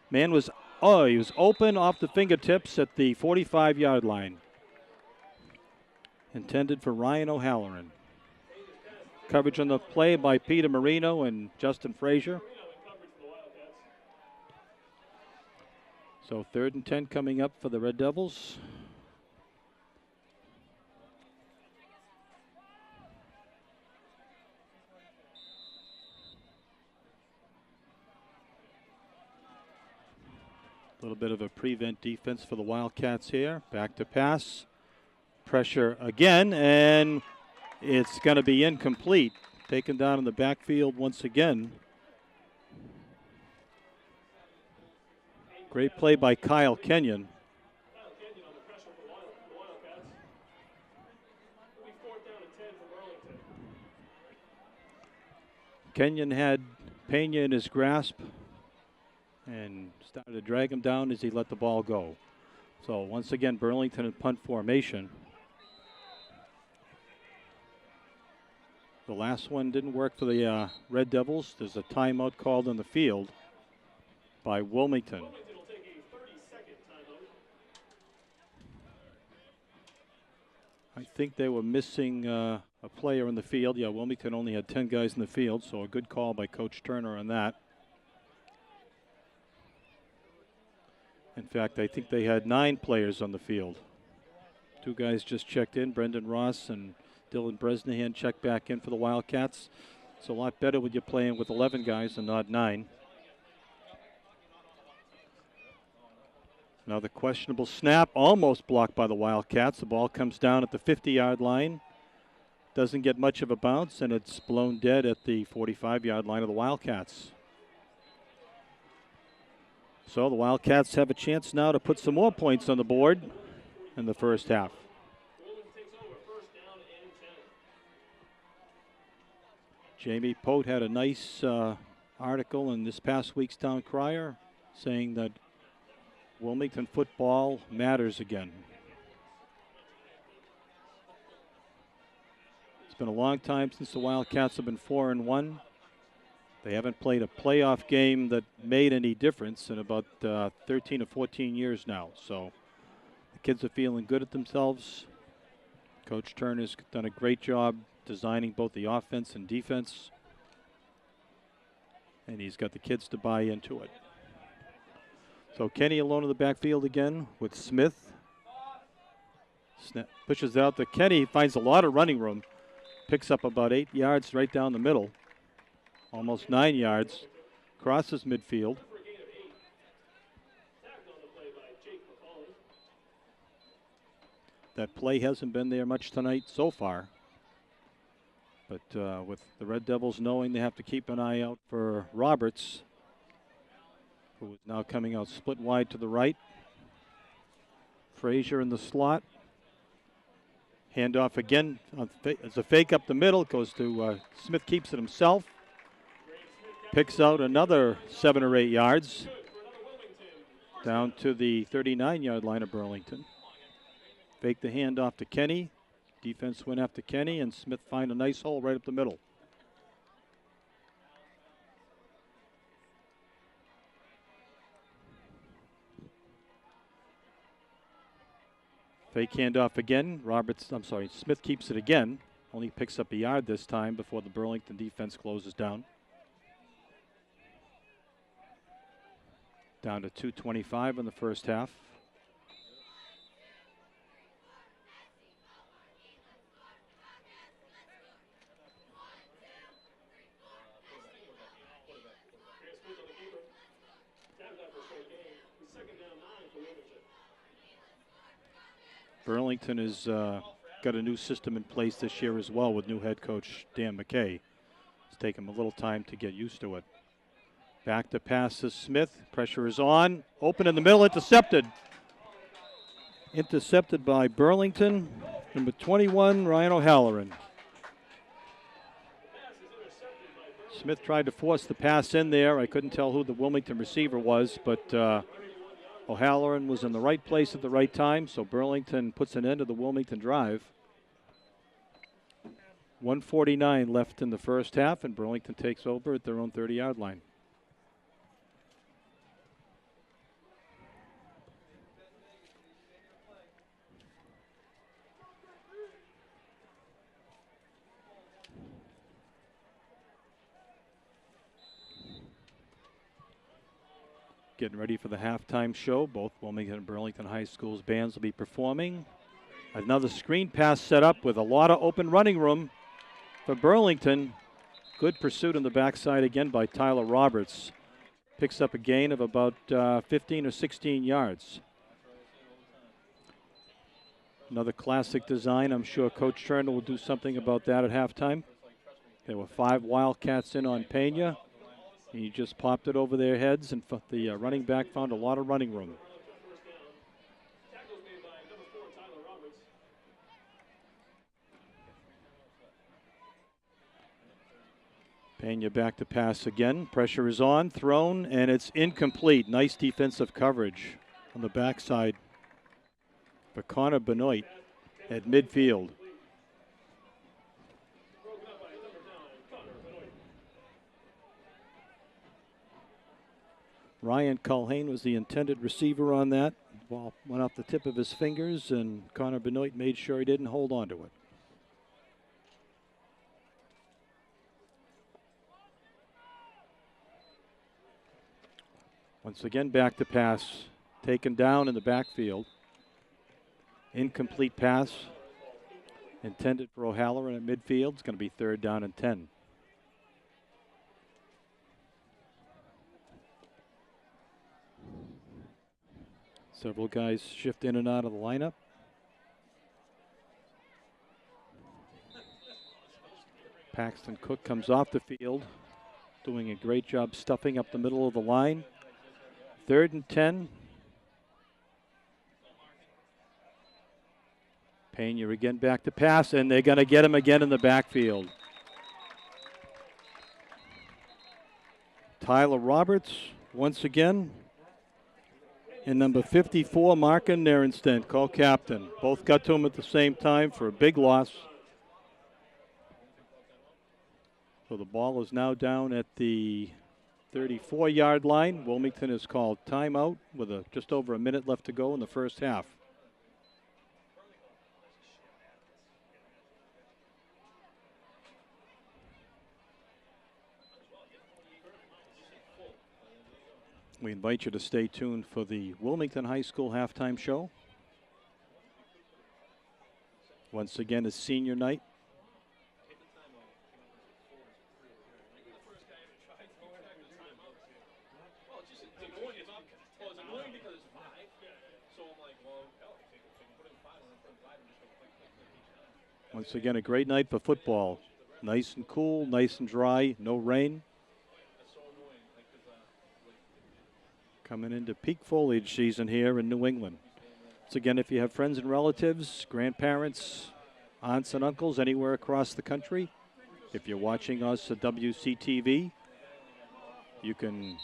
Man was, he was open off the fingertips at the 45-yard line. Intended for Ryan O'Halloran. Coverage on the play by Peter Marino and Justin Frazier. So 3rd and 10 coming up for the Red Devils. A little bit of a prevent defense for the Wildcats here. Back to pass. Pressure again, and it's going to be incomplete. Taken down in the backfield once again. Great play by Kyle Kenyon. Kenyon had Pena in his grasp and started to drag him down as he let the ball go. So once again, Burlington in punt formation. The last one didn't work for the Red Devils. There's a timeout called on the field by Wilmington. I think they were missing a player in the field. Yeah, Wilmington only had 10 guys in the field, so a good call by Coach Turner on that. In fact, I think they had 9 players on the field. 2 guys just checked in, Brendan Ross and Dylan Bresnahan checked back in for the Wildcats. It's a lot better when you're playing with 11 guys and not 9. Another questionable snap, almost blocked by the Wildcats. The ball comes down at the 50-yard line. Doesn't get much of a bounce, and it's blown dead at the 45-yard line of the Wildcats. So the Wildcats have a chance now to put some more points on the board in the first half. Jamie Pote had a nice article in this past week's Town Crier saying that Wilmington football matters again. It's been a long time since the Wildcats have been 4-1. They haven't played a playoff game that made any difference in about 13 or 14 years now. So the kids are feeling good at themselves. Coach Turner's done a great job designing both the offense and defense. And he's got the kids to buy into it. So Kenny alone in the backfield again with Smith. Snap pushes out to Kenny, finds a lot of running room. Picks up about 8 yards right down the middle. Almost 9 yards. Crosses midfield. That play hasn't been there much tonight so far. But with the Red Devils knowing they have to keep an eye out for Roberts, who is now coming out split wide to the right. Frazier in the slot. Handoff again. It's a fake up the middle. Goes to Smith, keeps it himself. Picks out another 7 or 8 yards. Down to the 39-yard line of Burlington. Fake the handoff to Kenny. Defense went after Kenny, and Smith find a nice hole right up the middle. Fake handoff again. Smith keeps it again. Only picks up a yard this time before the Burlington defense closes down. Down to 2:25 in the first half. Burlington has got a new system in place this year as well with new head coach Dan McKay. It's taken him a little time to get used to it. Back to pass to Smith. Pressure is on. Open in the middle. Intercepted. Intercepted by Burlington. Number 21, Ryan O'Halloran. Smith tried to force the pass in there. I couldn't tell who the Wilmington receiver was, but O'Halloran was in the right place at the right time, so Burlington puts an end to the Wilmington drive. 1:49 left in the first half, and Burlington takes over at their own 30-yard line. Getting ready for the halftime show. Both Wilmington and Burlington High School's bands will be performing. Another screen pass set up with a lot of open running room for Burlington. Good pursuit on the backside again by Tyler Roberts. Picks up a gain of about 15 or 16 yards. Another classic design. I'm sure Coach Turner will do something about that at halftime. There were 5 Wildcats in on Pena. He just popped it over their heads, and the running back found a lot of running room. Pena back to pass again. Pressure is on, thrown, and it's incomplete. Nice defensive coverage on the backside for Connor Benoit at midfield. Ryan Culhane was the intended receiver on that. Ball went off the tip of his fingers, and Connor Benoit made sure he didn't hold on to it. Once again, back to pass. Taken down in the backfield. Incomplete pass. Intended for O'Halloran at midfield. It's going to be 3rd down and 10. Several guys shift in and out of the lineup. Paxton Cook comes off the field, doing a great job stuffing up the middle of the line. 3rd and 10. Pena again back to pass, and they're going to get him again in the backfield. Tyler Roberts once again. And number 54, Markin Nerenstent, co-captain. Both got to him at the same time for a big loss. So the ball is now down at the 34-yard line. Wilmington has called timeout with just over a minute left to go in the first half. We invite you to stay tuned for the Wilmington High School halftime show. Once again, it's senior night. Once again, a great night for football. Nice and cool, nice and dry, no rain. Coming into peak foliage season here in New England. So again, if you have friends and relatives, grandparents, aunts and uncles anywhere across the country, if you're watching us at WCTV, you can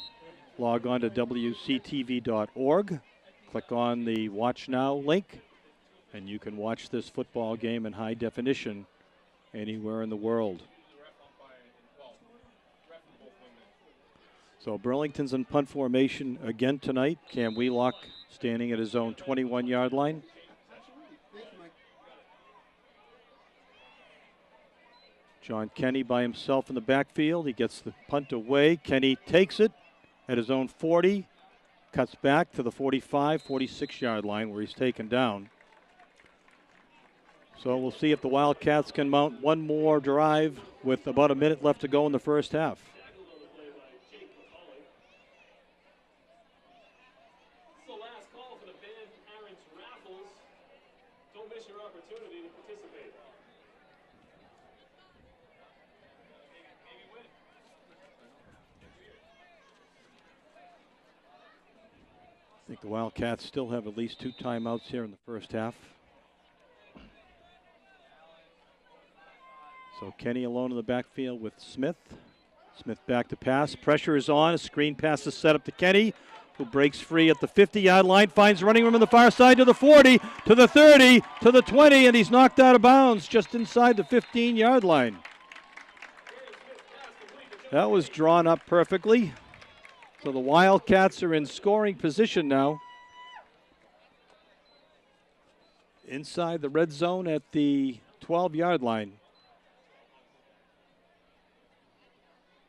log on to WCTV.org, click on the Watch Now link, and you can watch this football game in high definition anywhere in the world. So Burlington's in punt formation again tonight. Cam Wheelock standing at his own 21-yard line. John Kenny by himself in the backfield. He gets the punt away. Kenny takes it at his own 40, cuts back to the 45, 46-yard line where he's taken down. So we'll see if the Wildcats can mount one more drive with about a minute left to go in the first half. I think the Wildcats still have at least 2 timeouts here in the first half. So Kenny alone in the backfield with Smith. Smith back to pass. Pressure is on. A screen pass is set up to Kenny, who breaks free at the 50-yard line, finds running room on the far side to the 40, to the 30, to the 20, and he's knocked out of bounds just inside the 15-yard line. That was drawn up perfectly. So the Wildcats are in scoring position now. Inside the red zone at the 12-yard line.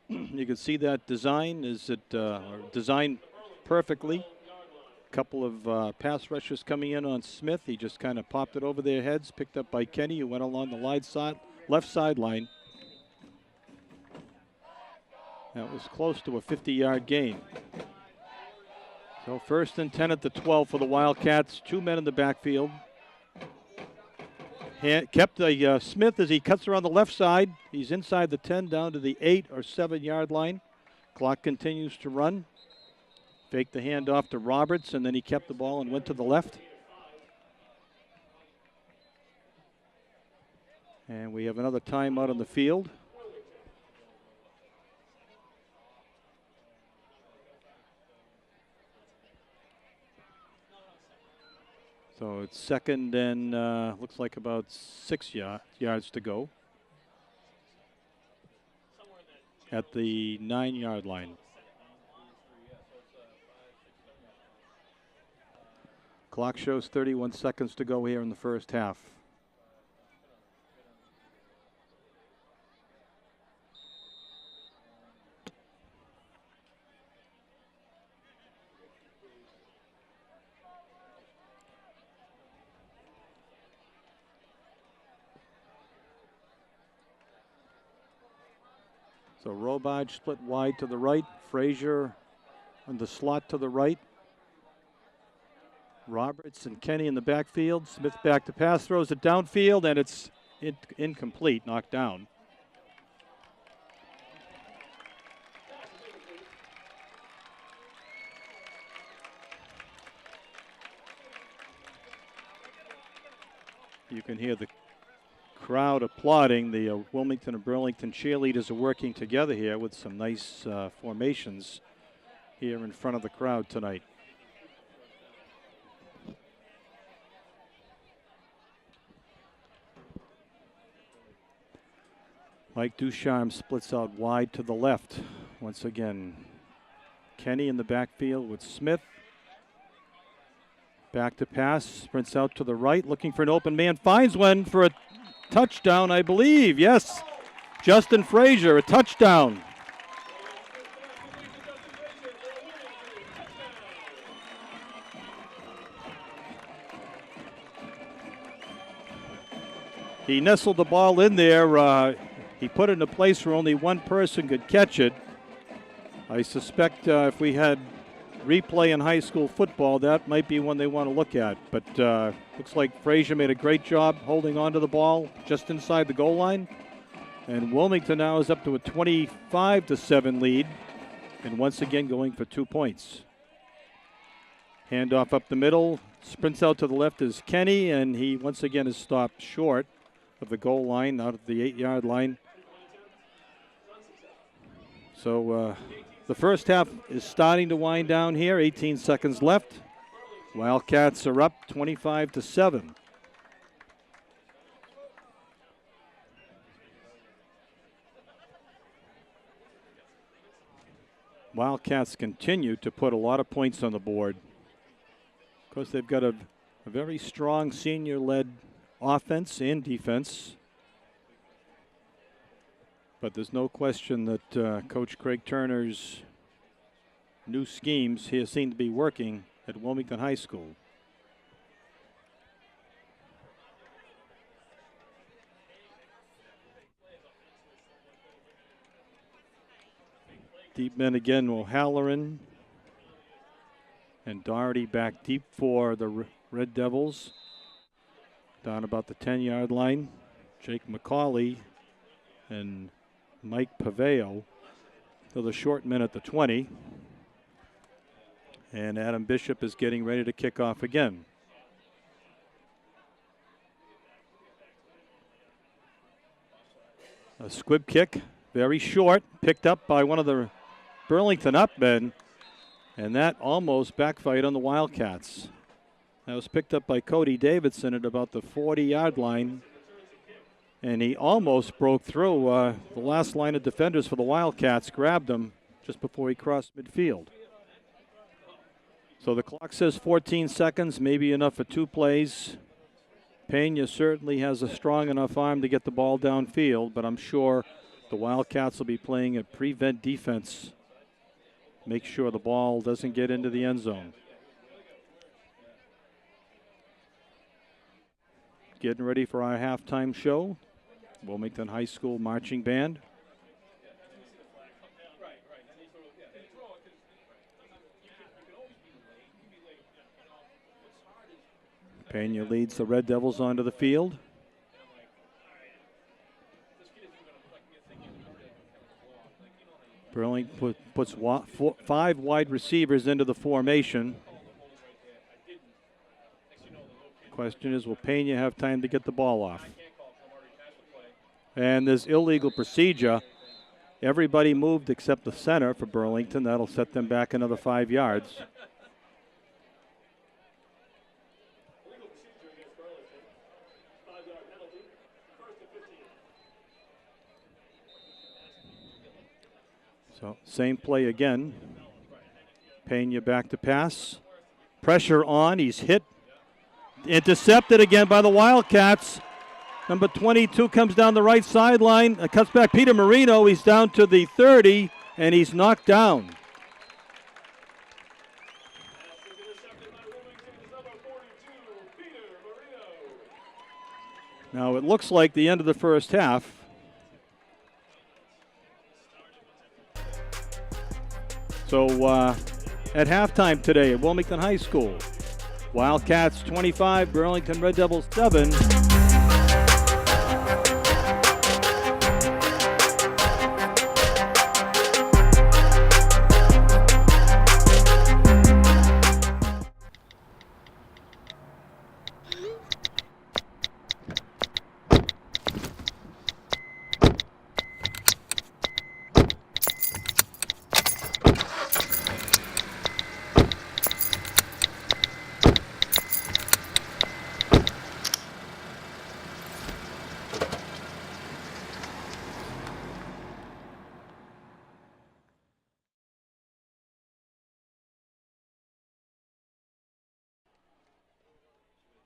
You can see that design is designed perfectly. A couple of pass rushers coming in on Smith. He just kind of popped it over their heads, picked up by Kenny, who went along the left sideline. That was close to a 50-yard gain. So 1st and 10 at the 12 for the Wildcats. 2 men in the backfield. Kept Smith as he cuts around the left side. He's inside the 10 down to the 8 or 7-yard line. Clock continues to run. Faked the handoff to Roberts, and then he kept the ball and went to the left. And we have another timeout on the field. So it's 2nd and looks like about 6 yards to go at the 9-yard line. Clock shows 31 seconds to go here in the first half. So Robage split wide to the right. Frazier on the slot to the right. Roberts and Kenny in the backfield. Smith back to pass, throws it downfield, and it's incomplete, knocked down. You can hear the crowd applauding. The Wilmington and Burlington cheerleaders are working together here with some nice formations here in front of the crowd tonight. Mike Ducharme splits out wide to the left. Once again, Kenny in the backfield with Smith. Back to pass, sprints out to the right, looking for an open man, finds one for a touchdown, I believe. Yes, Justin Frazier, a touchdown. He nestled the ball in there. He put it in a place where only one person could catch it. I suspect if we had replay in high school football, that might be one they want to look at. But looks like Frazier made a great job holding on to the ball just inside the goal line. And Wilmington now is up to a 25-7 lead, and once again going for 2 points. Handoff up the middle, sprints out to the left is Kenny, and he once again is stopped short of the goal line, out of the 8-yard line. So the first half is starting to wind down here. 18 seconds left. Wildcats are up 25-7. Wildcats continue to put a lot of points on the board. Of course, they've got a very strong senior-led offense and defense. But there's no question that Coach Craig Turner's new schemes here seem to be working at Wilmington High School. Deep men again, O'Halloran and Doherty back deep for the Red Devils. Down about the 10-yard line. Jake McCauley and Mike Paveo to the short men at the 20. And Adam Bishop is getting ready to kick off again. A squib kick, very short, picked up by one of the Burlington upmen, and that almost backfired on the Wildcats. That was picked up by Cody Davidson at about the 40-yard line. And he almost broke through. The last line of defenders for the Wildcats grabbed him just before he crossed midfield. So the clock says 14 seconds, maybe enough for 2 plays. Pena certainly has a strong enough arm to get the ball downfield, but I'm sure the Wildcats will be playing a prevent defense. Make sure the ball doesn't get into the end zone. Getting ready for our halftime show. Wilmington High School Marching Band. Pena leads the Red Devils onto the field. Burlington puts 5 wide receivers into the formation. Question is, will Pena have time to get the ball off? And there's illegal procedure. Everybody moved except the center for Burlington. That'll set them back another 5 yards. So same play again. Pena back to pass. Pressure on. He's hit Intercepted again by the Wildcats. Number 22 comes down the right sideline. Cuts back Peter Marino. He's down to the 30, and he's knocked down. Now it looks like the end of the first half. So at halftime today at Wilmington High School, Wildcats 25, Burlington Red Devils 7.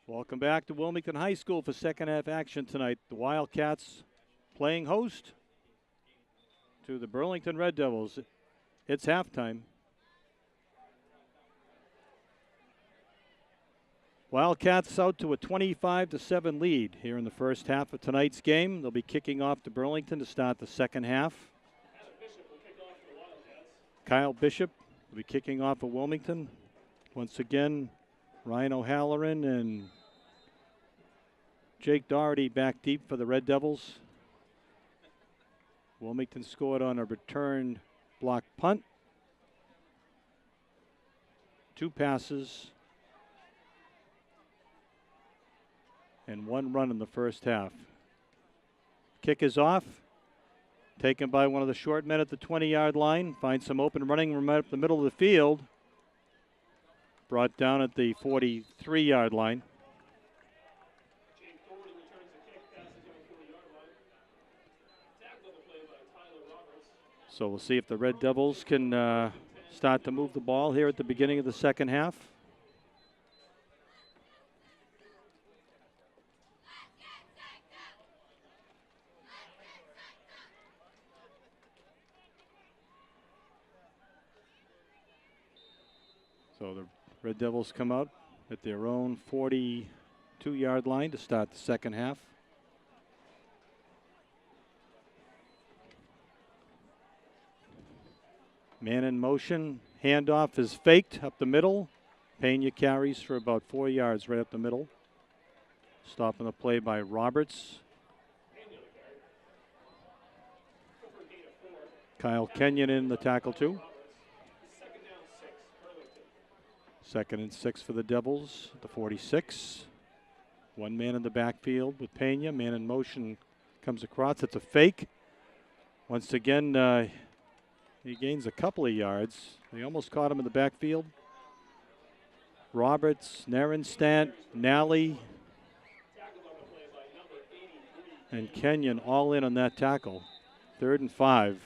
Welcome back to Wilmington High School for second half action tonight. The Wildcats playing host to the Burlington Red Devils. It's halftime. Wildcats out to a 25-7 lead here in the first half of tonight's game. They'll be kicking off to Burlington to start the second half. Kyle Bishop will be kicking off for Wilmington. Once again, Ryan O'Halloran and Jake Doherty back deep for the Red Devils. Wilmington scored on a return block punt. 2 passes and 1 run in the first half. Kick is off. Taken by one of the short men at the 20-yard line. Finds some open running room right up the middle of the field. Brought down at the 43-yard line. So we'll see if the Red Devils can start to move the ball here at the beginning of the second half. So the Red Devils come out at their own 42-yard line to start the second half. Man in motion, handoff is faked up the middle. Pena carries for about 4 yards right up the middle. Stopping the play by Roberts. Kyle Kenyon in the tackle too. 2nd and 6 for the Devils at the 46. 1 man in the backfield with Pena. Man in motion comes across. It's a fake. Once again, he gains a couple of yards. They almost caught him in the backfield. Roberts, Narenstat, Nally, and Kenyon all in on that tackle. 3rd and 5.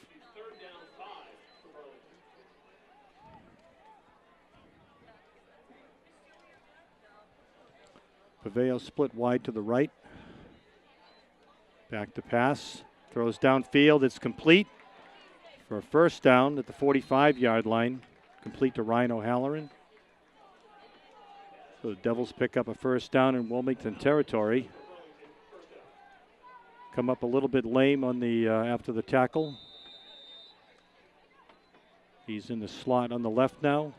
Paveo split wide to the right. Back to pass. Throws downfield. It's complete for a first down at the 45-yard line. Complete to Ryan O'Halloran. So the Devils pick up a first down in Wilmington territory. Come up a little bit lame on the after the tackle. He's in the slot on the left now.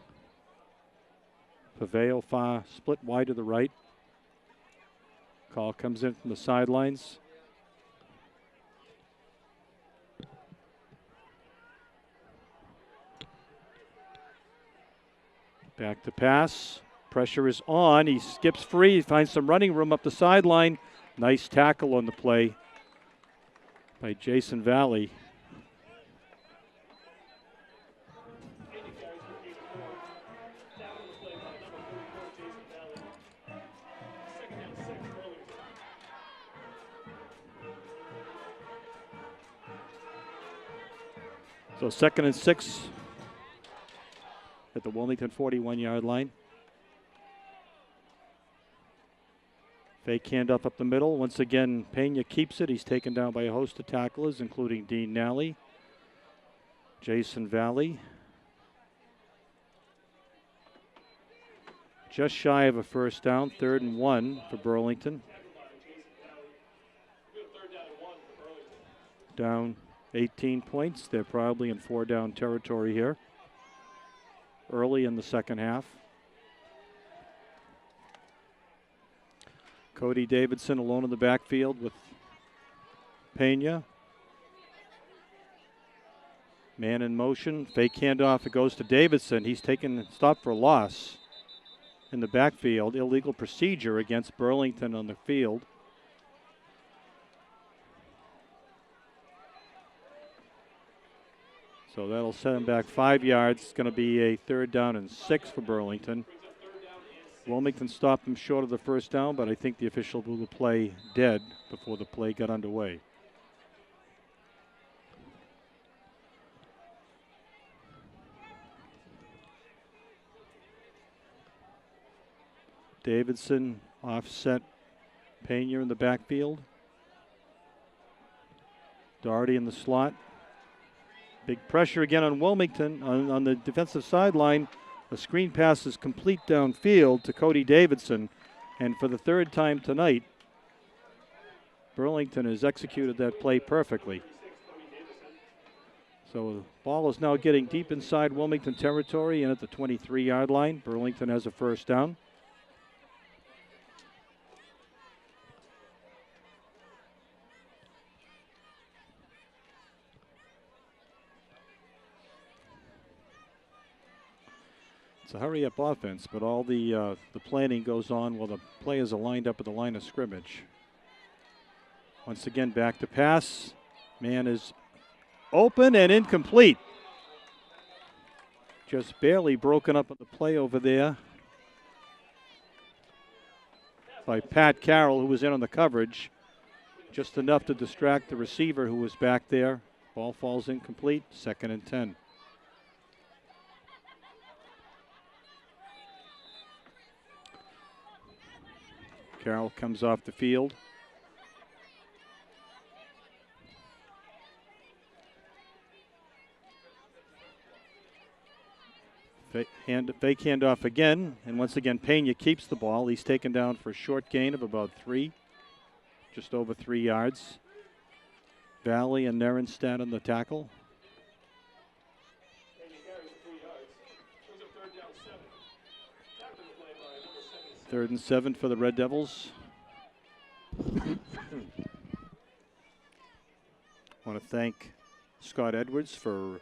Paveo far split wide to the right. Call comes in from the sidelines. Back to pass. Pressure is on. He skips free. He finds some running room up the sideline. Nice tackle on the play by Jason Valley. So 2nd and 6 at the Wilmington 41-yard line. Fake handoff up the middle. Once again, Pena keeps it. He's taken down by a host of tacklers, including Dean Nally, Jason Valley. Just shy of a first down, 3rd and 1 for Burlington. Down 18 points. They're probably in 4-down territory here early in the second half. Cody Davidson alone in the backfield with Pena. Man in motion. Fake handoff. It goes to Davidson. He's taken stop for a loss in the backfield. Illegal procedure against Burlington on the field. So that'll set him back 5 yards. It's going to be a 3rd down and 6 for Burlington. Wilmington stopped him short of the first down, but I think the official blew the play dead before the play got underway. Davidson offset Pena in the backfield. Doherty in the slot. Big pressure again on Wilmington on the defensive sideline. A screen pass is complete downfield to Cody Davidson. And for the 3rd time tonight, Burlington has executed that play perfectly. So the ball is now getting deep inside Wilmington territory and at the 23-yard line. Burlington has a first down. It's a hurry-up offense, but all the planning goes on while the players are lined up at the line of scrimmage. Once again, back to pass. Man is open and incomplete. Just barely broken up on the play over there by Pat Carroll, who was in on the coverage. Just enough to distract the receiver who was back there. Ball falls incomplete, 2nd and 10. Carroll comes off the field. Fake handoff again, and once again Pena keeps the ball. He's taken down for a short gain of about 3, just over 3 yards. Valley and Nerenstad on the tackle. 3rd and 7 for the Red Devils. Want to thank Scott Edwards for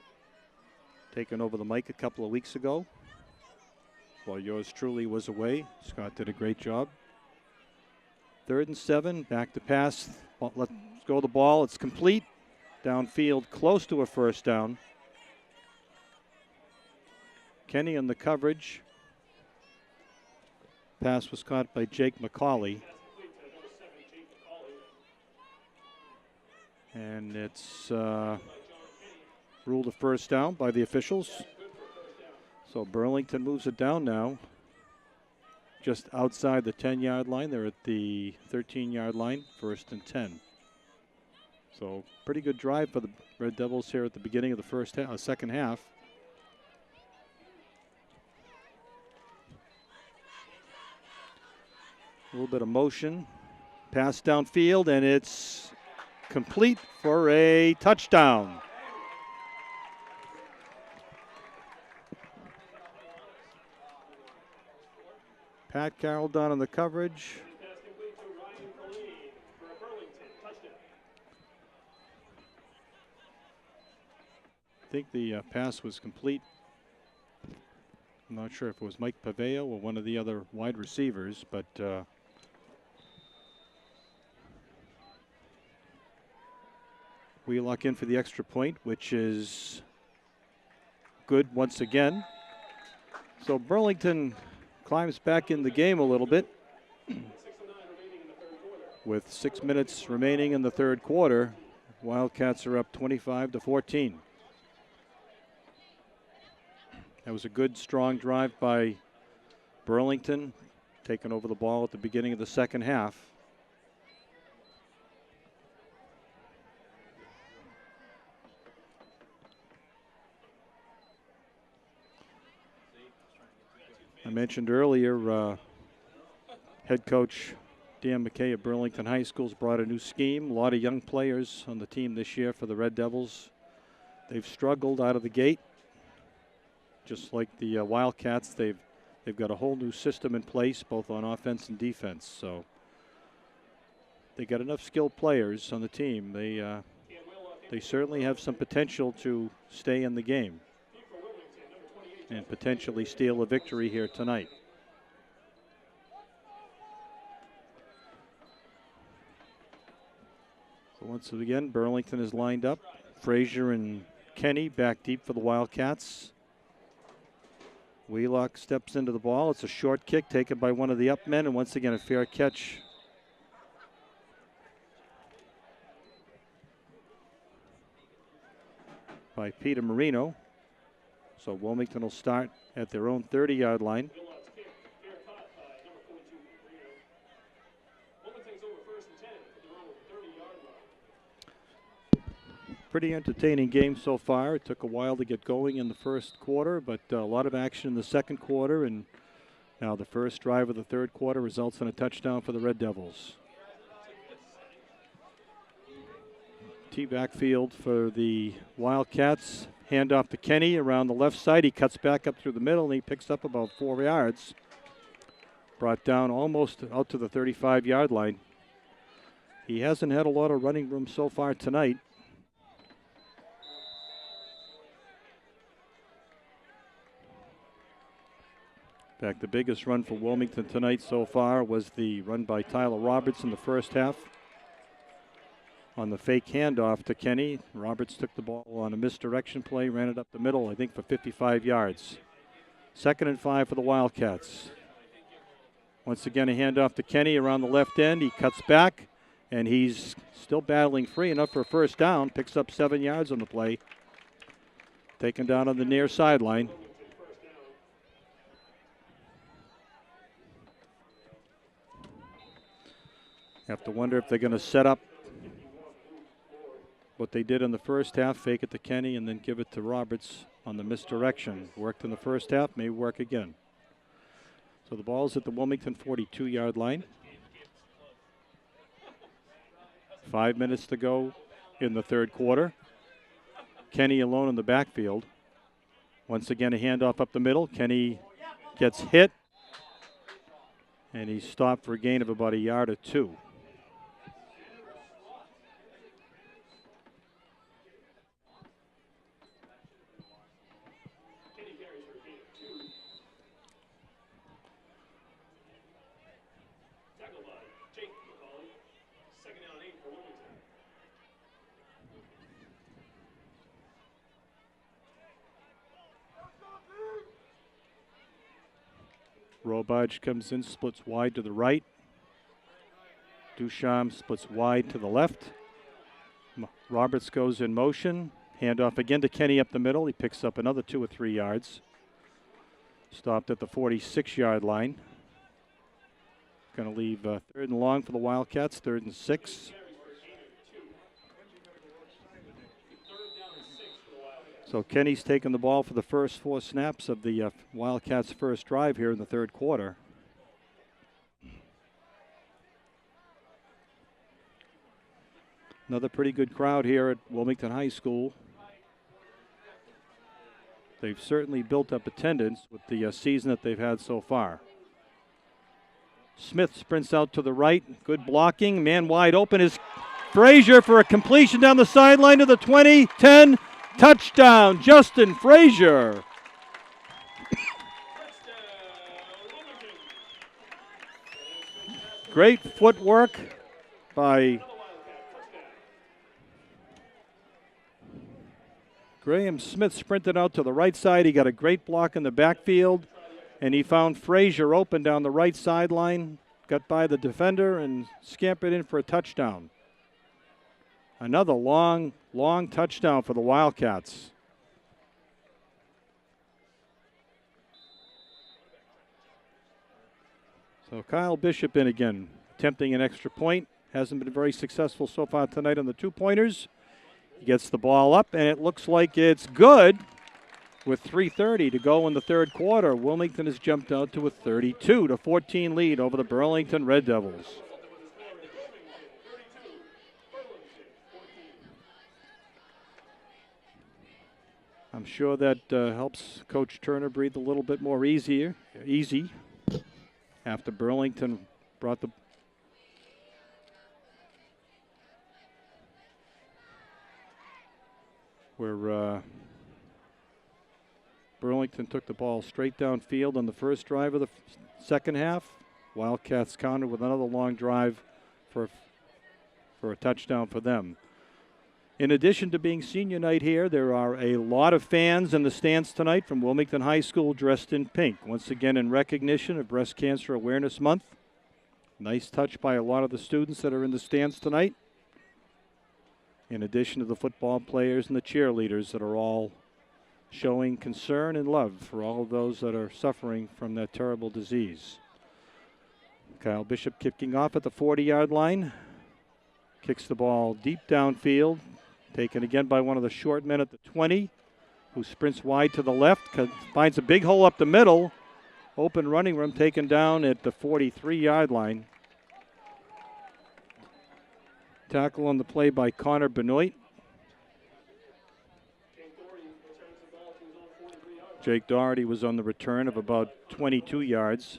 taking over the mic a couple of weeks ago while yours truly was away. Scott did a great job. 3rd and 7, back to pass. Let's go the ball. It's complete. Downfield, close to a first down. Kenny on the coverage. Pass was caught by Jake McCauley. And it's ruled a first down by the officials. So Burlington moves it down now. Just outside the 10-yard line. They're at the 13-yard line, 1st and 10. So pretty good drive for the Red Devils here at the beginning of the second half. A little bit of motion. Pass downfield, and it's complete for a touchdown. Pat Carroll down on the coverage. I think the pass was complete. I'm not sure if it was Mike Paveo or one of the other wide receivers, but we lock in for the extra point, which is good once again. So Burlington climbs back in the game a little bit with 6 minutes remaining in the 3rd quarter. Wildcats are up 25-14. That was a good, strong drive by Burlington. taking over the ball at the beginning of the second half. I mentioned earlier, head coach Dan McKay of Burlington High School's brought a new scheme. A lot of young players on the team this year for the Red Devils. They've struggled out of the gate. Just like the Wildcats, they've got a whole new system in place, both on offense and defense. So they got enough skilled players on the team. They certainly have some potential to stay in the game and potentially steal a victory here tonight. So once again, Burlington is lined up. Frazier and Kenny back deep for the Wildcats. Wheelock steps into the ball. It's a short kick taken by one of the up men, and once again a fair catch by Peter Marino. So Wilmington will start at their own 30-yard line. Pretty entertaining game so far. It took a while to get going in the first quarter, but a lot of action in the second quarter, and now the first drive of the third quarter results in a touchdown for the Red Devils. T-backfield for the Wildcats. Handoff to Kenny around the left side. He cuts back up through the middle, and he picks up about 4 yards. Brought down almost out to the 35-yard line. He hasn't had a lot of running room so far tonight. In fact, the biggest run for Wilmington tonight so far was the run by Tyler Roberts in the first half. On the fake handoff to Kenny, Roberts took the ball on a misdirection play, ran it up the middle, I think for 55 yards. 2nd and 5 for the Wildcats. Once again, a handoff to Kenny around the left end. He cuts back, and he's still battling free enough for a first down. Picks up 7 yards on the play. Taken down on the near sideline. Have to wonder if they're going to set up what they did in the first half, fake it to Kenny and then give it to Roberts on the misdirection. Worked in the first half, may work again. So the ball's at the Wilmington 42-yard line. 5 minutes to go in the third quarter. Kenny alone in the backfield. Once again, a handoff up the middle. Kenny gets hit, and he's stopped for a gain of about 1 yard or 2. Robaj comes in, splits wide to the right. Duchamp splits wide to the left. Roberts goes in motion. Handoff again to Kenny up the middle. He picks up another 2 or 3 yards. Stopped at the 46-yard line. Going to leave 3rd and long for the Wildcats, 3rd and 6. So Kenny's taken the ball for the first 4 snaps of the Wildcats' first drive here in the third quarter. Another pretty good crowd here at Wilmington High School. They've certainly built up attendance with the season that they've had so far. Smith sprints out to the right. Good blocking. Man wide open is Frazier for a completion down the sideline to the 20, 10. Touchdown, Justin Frazier. Great footwork by Graham Smith. Sprinted out to the right side. He got a great block in the backfield, and he found Frazier open down the right sideline, got by the defender, and scampered in for a touchdown. Another long touchdown for the Wildcats. So Kyle Bishop in again, attempting an extra point. Hasn't been very successful so far tonight on the two-pointers. He gets the ball up, and it looks like it's good with 3:30 to go in the third quarter. Wilmington has jumped out to a 32-14 lead over the Burlington Red Devils. I'm sure that helps Coach Turner breathe a little bit more easy after Burlington brought the Burlington took the ball straight downfield on the first drive of the second half. Wildcats countered with another long drive for a touchdown for them. In addition to being senior night here, there are a lot of fans in the stands tonight from Wilmington High School dressed in pink, once again in recognition of Breast Cancer Awareness Month. Nice touch by a lot of the students that are in the stands tonight, in addition to the football players and the cheerleaders that are all showing concern and love for all of those that are suffering from that terrible disease. Kyle Bishop kicking off at the 40-yard line. Kicks the ball deep downfield. Taken again by one of the short men at the 20, who sprints wide to the left, finds a big hole up the middle. Open running room taken down at the 43-yard line. Tackle on the play by Connor Benoit. Jake Doherty was on the return of about 22 yards.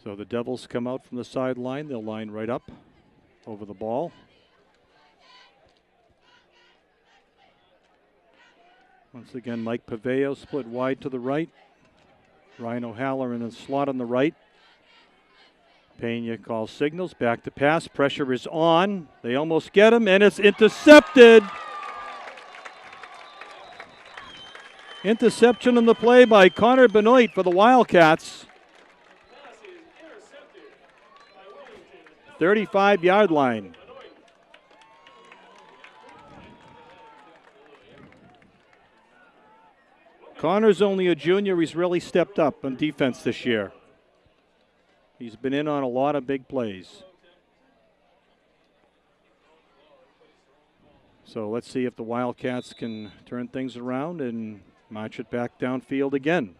So the Devils come out from the sideline. They'll line right up over the ball. Once again, Mike Paveo split wide to the right. Ryan O'Halloran in the slot on the right. Pena calls signals. Back to pass. Pressure is on. They almost get him, and it's intercepted. Interception on the play by Connor Benoit for the Wildcats. 35-yard line. Connor's only a junior. He's really stepped up on defense this year. He's been in on a lot of big plays. So let's see if the Wildcats can turn things around and march it back downfield again.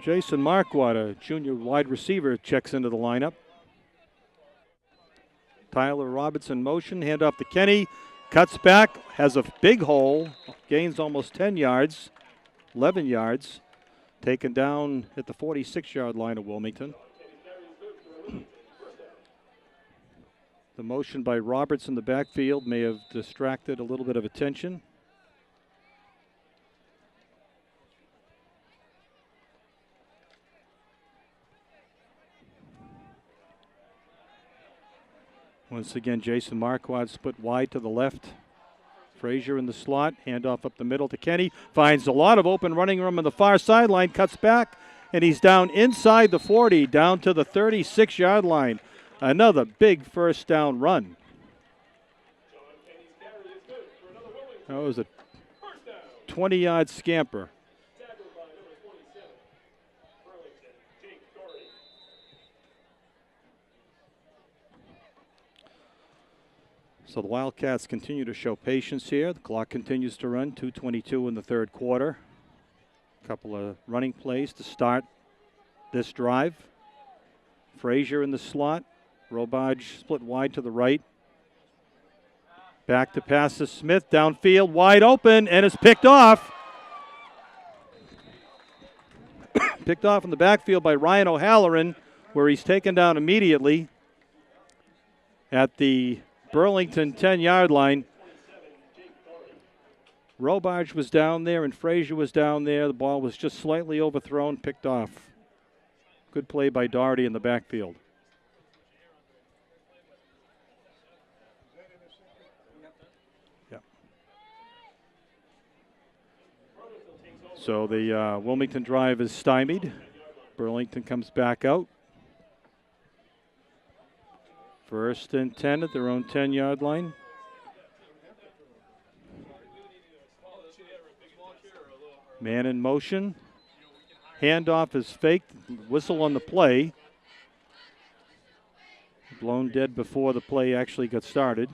Jason Marquardt, a junior wide receiver, checks into the lineup. Tyler Robertson motion, hand off to Kenny, cuts back, has a big hole, gains almost 10 yards, 11 yards, taken down at the 46-yard line of Wilmington. The motion by Roberts in the backfield may have distracted a little bit of attention. Once again, Jason Marquardt split wide to the left. Frazier in the slot, handoff up the middle to Kenny. Finds a lot of open running room on the far sideline, cuts back, and he's down inside the 40, down to the 36-yard line. Another big first down run. That was a 20-yard scamper. So the Wildcats continue to show patience here. The clock continues to run, 2:22 in the third quarter. A couple of running plays to start this drive. Frazier in the slot. Robage split wide to the right. Back to pass to Smith, downfield, wide open, and it's picked off. Picked off in the backfield by Ryan O'Halloran, where he's taken down immediately at the Burlington 10-yard line. Robage was down there and Frazier was down there. The ball was just slightly overthrown, picked off. Good play by Doherty in the backfield. So the Wilmington drive is stymied. Burlington comes back out. 1st and 10 at their own 10-yard line. Man in motion. Handoff is faked. Whistle on the play. Blown dead before the play actually got started.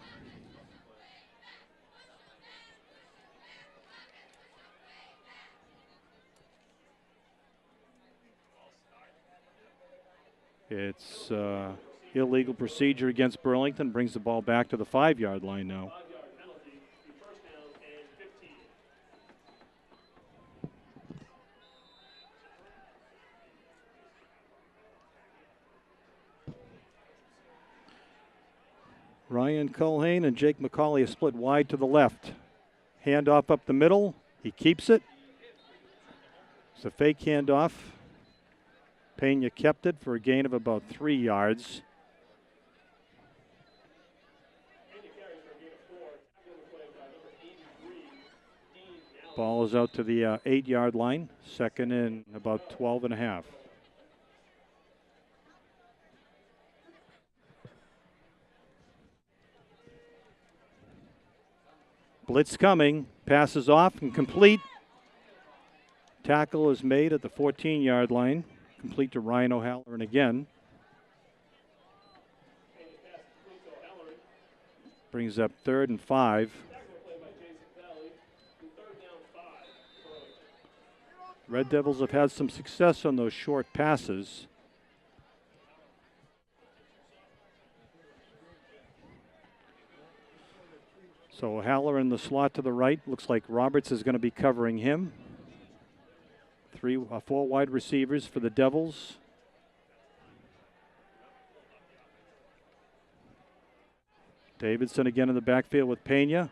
It's illegal procedure against Burlington. Brings the ball back to the 5-yard line now. Ryan Culhane and Jake McCauley are split wide to the left. Handoff up the middle. He keeps it. It's a fake handoff. Pena kept it for a gain of about 3 yards. Ball is out to the 8-yard line. 2nd and about 12 and a half. Blitz coming. Passes off and complete. Tackle is made at the 14-yard line. Complete to Ryan O'Halloran again. Brings up 3rd and 5. Red Devils have had some success on those short passes. So O'Halloran in the slot to the right. Looks like Roberts is going to be covering him. 4 wide receivers for the Devils. Davidson again in the backfield with Pena.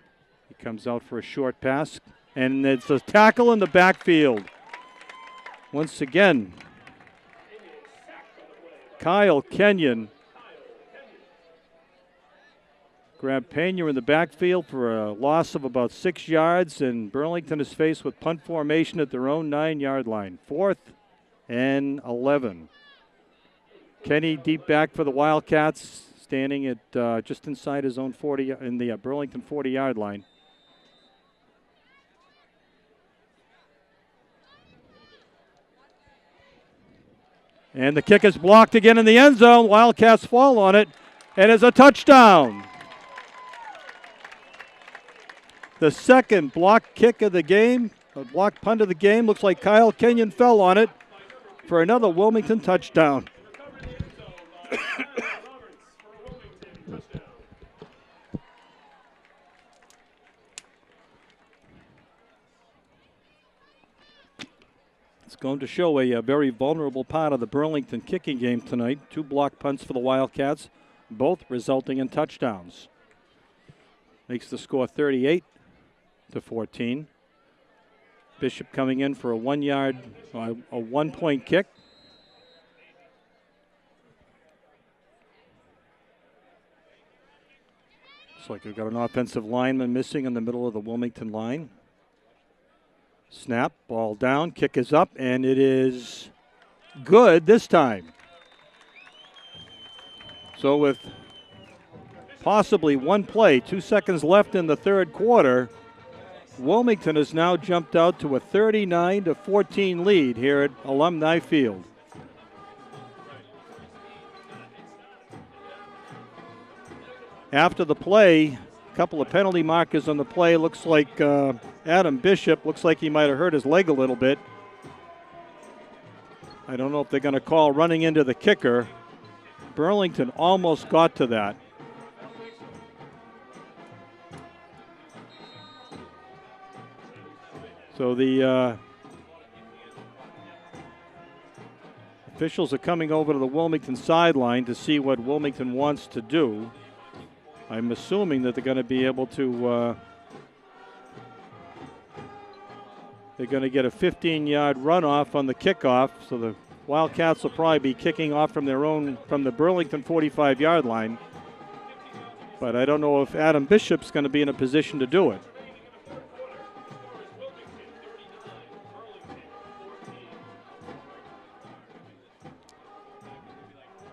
He comes out for a short pass. And it's a tackle in the backfield. Once again, Kyle Kenyon grabbed Pena in the backfield for a loss of about 6 yards, and Burlington is faced with punt formation at their own 9-yard line. 4th and 11. Kenny deep back for the Wildcats, standing at just inside his own 40 in the Burlington 40-yard line. And the kick is blocked again in the end zone. Wildcats fall on it, and it's a touchdown. The second block kick of the game, a block punt of the game. Looks like Kyle Kenyon fell on it for another Wilmington touchdown. It's going to show a very vulnerable part of the Burlington kicking game tonight. 2 block punts for the Wildcats, both resulting in touchdowns. Makes the score 38-14. Bishop coming in for a 1-point kick. Looks like we've got an offensive lineman missing in the middle of the Wilmington line. Snap, ball down, kick is up, and it is good this time. So with possibly 1 play, 2 seconds left in the 3rd quarter, Wilmington has now jumped out to a 39-14 lead here at Alumni Field. After the play, a couple of penalty markers on the play. Looks like Adam Bishop, looks like he might have hurt his leg a little bit. I don't know if they're going to call running into the kicker. Burlington almost got to that. So the officials are coming over to the Wilmington sideline to see what Wilmington wants to do. I'm assuming that they're going to be able to they're going to get a 15-yard runoff on the kickoff. So the Wildcats will probably be kicking off from the Burlington 45-yard line. But I don't know if Adam Bishop's going to be in a position to do it.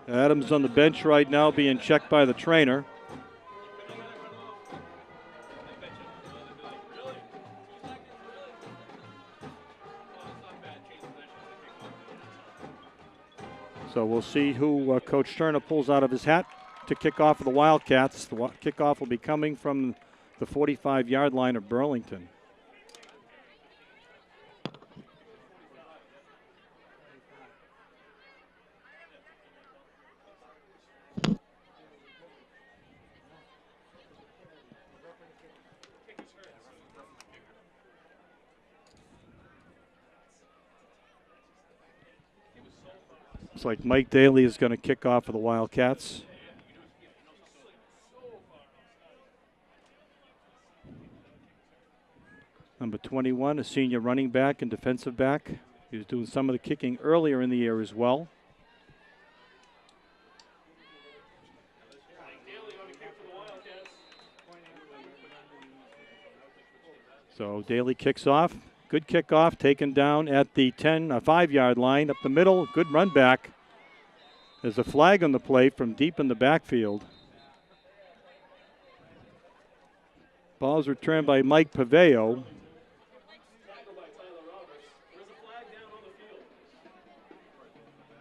Adams on the bench right now being checked by the trainer. So we'll see who Coach Turner pulls out of his hat to kick off for the Wildcats. The kickoff will be coming from the 45-yard line of Burlington. Looks like Mike Daly is going to kick off for the Wildcats. Number 21, a senior running back and defensive back. He was doing some of the kicking earlier in the year as well. So Daly kicks off. Good kickoff, taken down at the 5-yard line. Up the middle, good run back. There's a flag on the play from deep in the backfield. Ball's returned by Mike Paveo.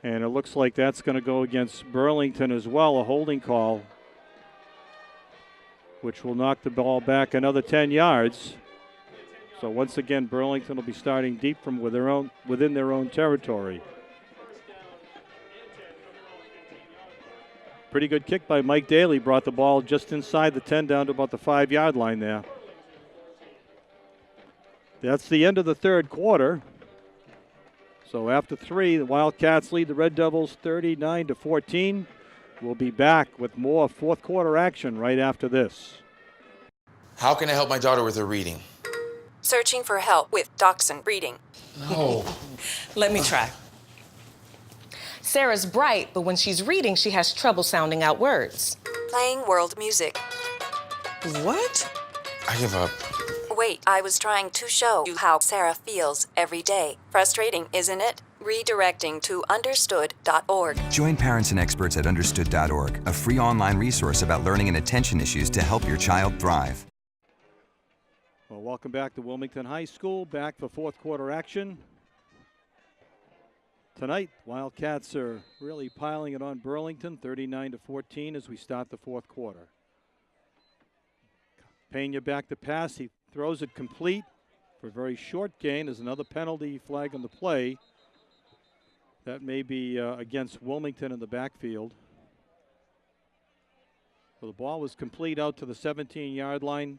And it looks like that's going to go against Burlington as well, a holding call, which will knock the ball back another 10 yards. So once again, Burlington will be starting deep from within their own territory. Pretty good kick by Mike Daly. Brought the ball just inside the 10 down to about the 5-yard line there. That's the end of the third quarter. So after 3, the Wildcats lead the Red Devils 39-14. We'll be back with more fourth quarter action right after this. How can I help my daughter with her reading? Searching for help with Dachshund Reading. No. Let me try. Sarah's bright, but when she's reading, she has trouble sounding out words. Playing world music. What? I give up. Wait, I was trying to show you how Sarah feels every day. Frustrating, isn't it? Redirecting to understood.org. Join parents and experts at understood.org, a free online resource about learning and attention issues to help your child thrive. Well, welcome back to Wilmington High School. Back for fourth quarter action. Tonight, Wildcats are really piling it on Burlington, 39-14 as we start the fourth quarter. Pena back to pass. He throws it complete for a very short gain. There's another penalty flag on the play. That may be against Wilmington in the backfield. So the ball was complete out to the 17-yard line.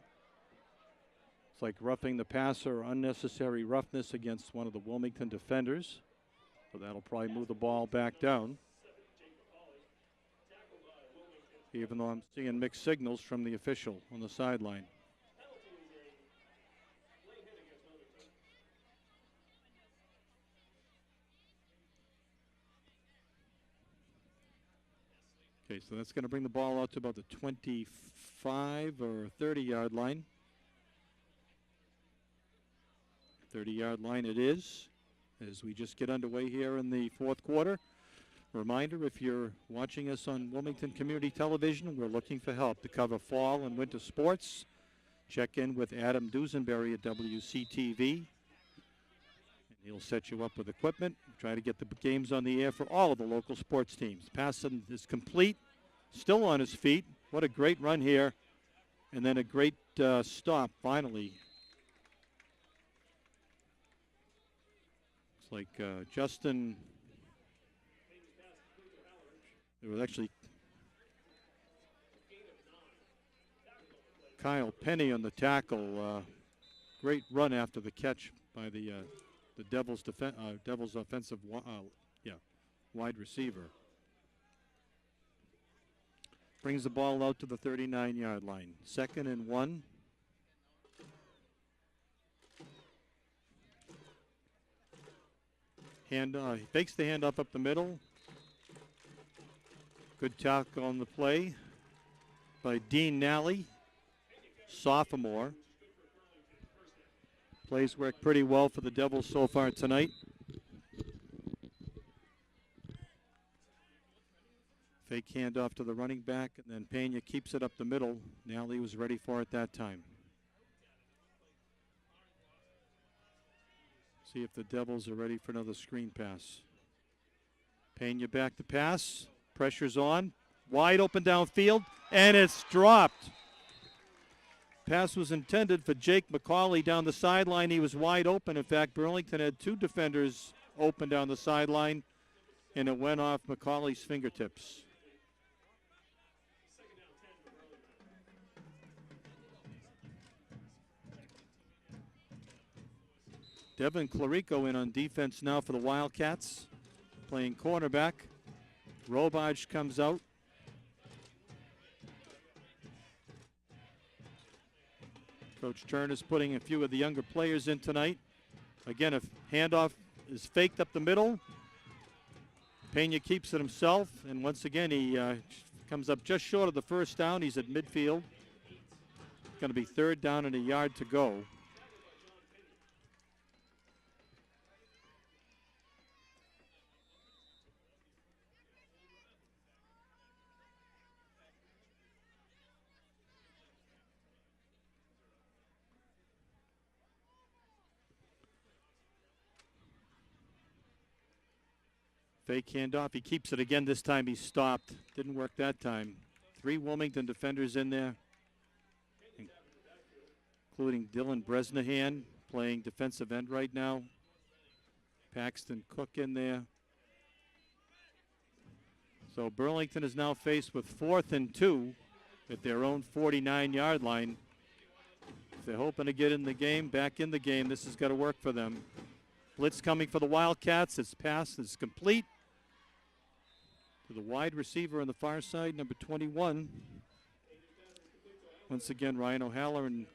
It's like roughing the passer, unnecessary roughness against one of the Wilmington defenders. So that'll probably move the ball back down. Even though I'm seeing mixed signals from the official on the sideline. Okay, so that's going to bring the ball out to about the 25 or 30-yard line. 30-yard line it is, as we just get underway here in the fourth quarter. Reminder, if you're watching us on Wilmington Community Television, we're looking for help to cover fall and winter sports. Check in with Adam Dusenberry at WCTV. And he'll set you up with equipment. Try to get the games on the air for all of the local sports teams. Passon is complete, still on his feet. What a great run here. And then a great stop, finally. Like Justin, it was actually Kyle Penny on the tackle. Great run after the catch by the Devils' Devils offensive wide receiver. Brings the ball out to the 39-yard line. 2nd and 1. He fakes the handoff up the middle. Good tackle on the play by Dean Nally, sophomore. Plays work pretty well for the Devils so far tonight. Fake handoff to the running back, and then Pena keeps it up the middle. Nally was ready for it that time. See if the Devils are ready for another screen pass. Pena back to pass. Pressure's on. Wide open downfield, and it's dropped. Pass was intended for Jake McCauley down the sideline. He was wide open. In fact, Burlington had two defenders open down the sideline, and it went off McCauley's fingertips. Devin Clarico in on defense now for the Wildcats, playing cornerback. Robage comes out. Coach Turner's putting a few of the younger players in tonight. Again, a handoff is faked up the middle. Pena keeps it himself, and once again he comes up just short of the first down. He's at midfield. It's going to be 3rd down and a yard to go. Fake handoff. He keeps it again. This time he stopped. Didn't work that time. 3 Wilmington defenders in there, including Dylan Bresnahan playing defensive end right now. Paxton Cook in there. So Burlington is now faced with 4th and 2 at their own 49-yard line. If they're hoping to get in the game, back in the game, this has got to work for them. Blitz coming for the Wildcats. Its pass is complete to the wide receiver on the far side, number 21. Once again, Ryan O'Halloran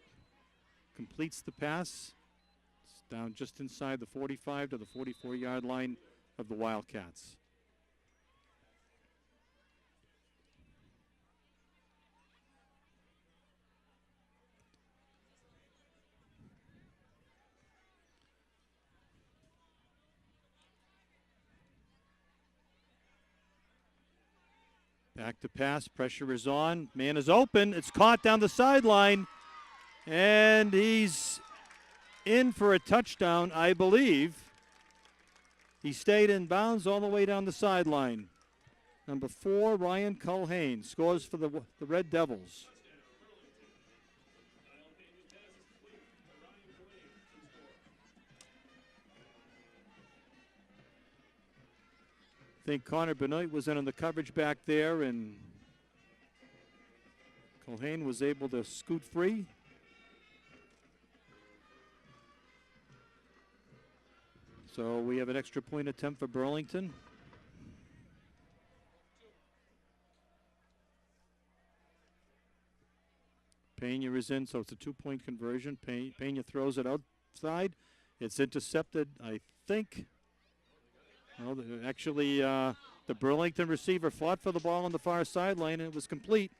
completes the pass. It's down just inside the 45 to the 44-yard line of the Wildcats. Back to pass, pressure is on, man is open, it's caught down the sideline, and he's in for a touchdown, I believe. He stayed in bounds all the way down the sideline. Number 4, Ryan Culhane, scores for the Red Devils. I think Connor Benoit was in on the coverage back there, and Culhane was able to scoot free. So we have an extra point attempt for Burlington. Pena is in, so it's a 2-point conversion. Pena throws it outside. It's intercepted, I think. Well, actually, the Burlington receiver fought for the ball on the far sideline, and it was complete.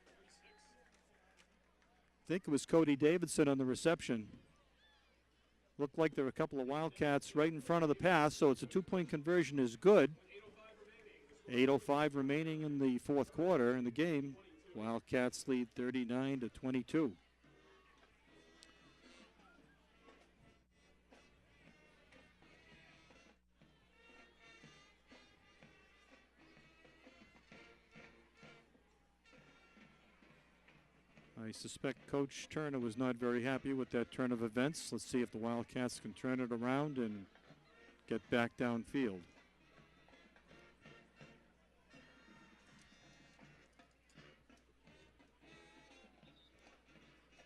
I think it was Cody Davidson on the reception. Looked like there were a couple of Wildcats right in front of the pass, so it's a 2-point conversion is good. 8:05 remaining in the 4th quarter in the game. Wildcats lead 39-22. I suspect Coach Turner was not very happy with that turn of events. Let's see if the Wildcats can turn it around and get back downfield.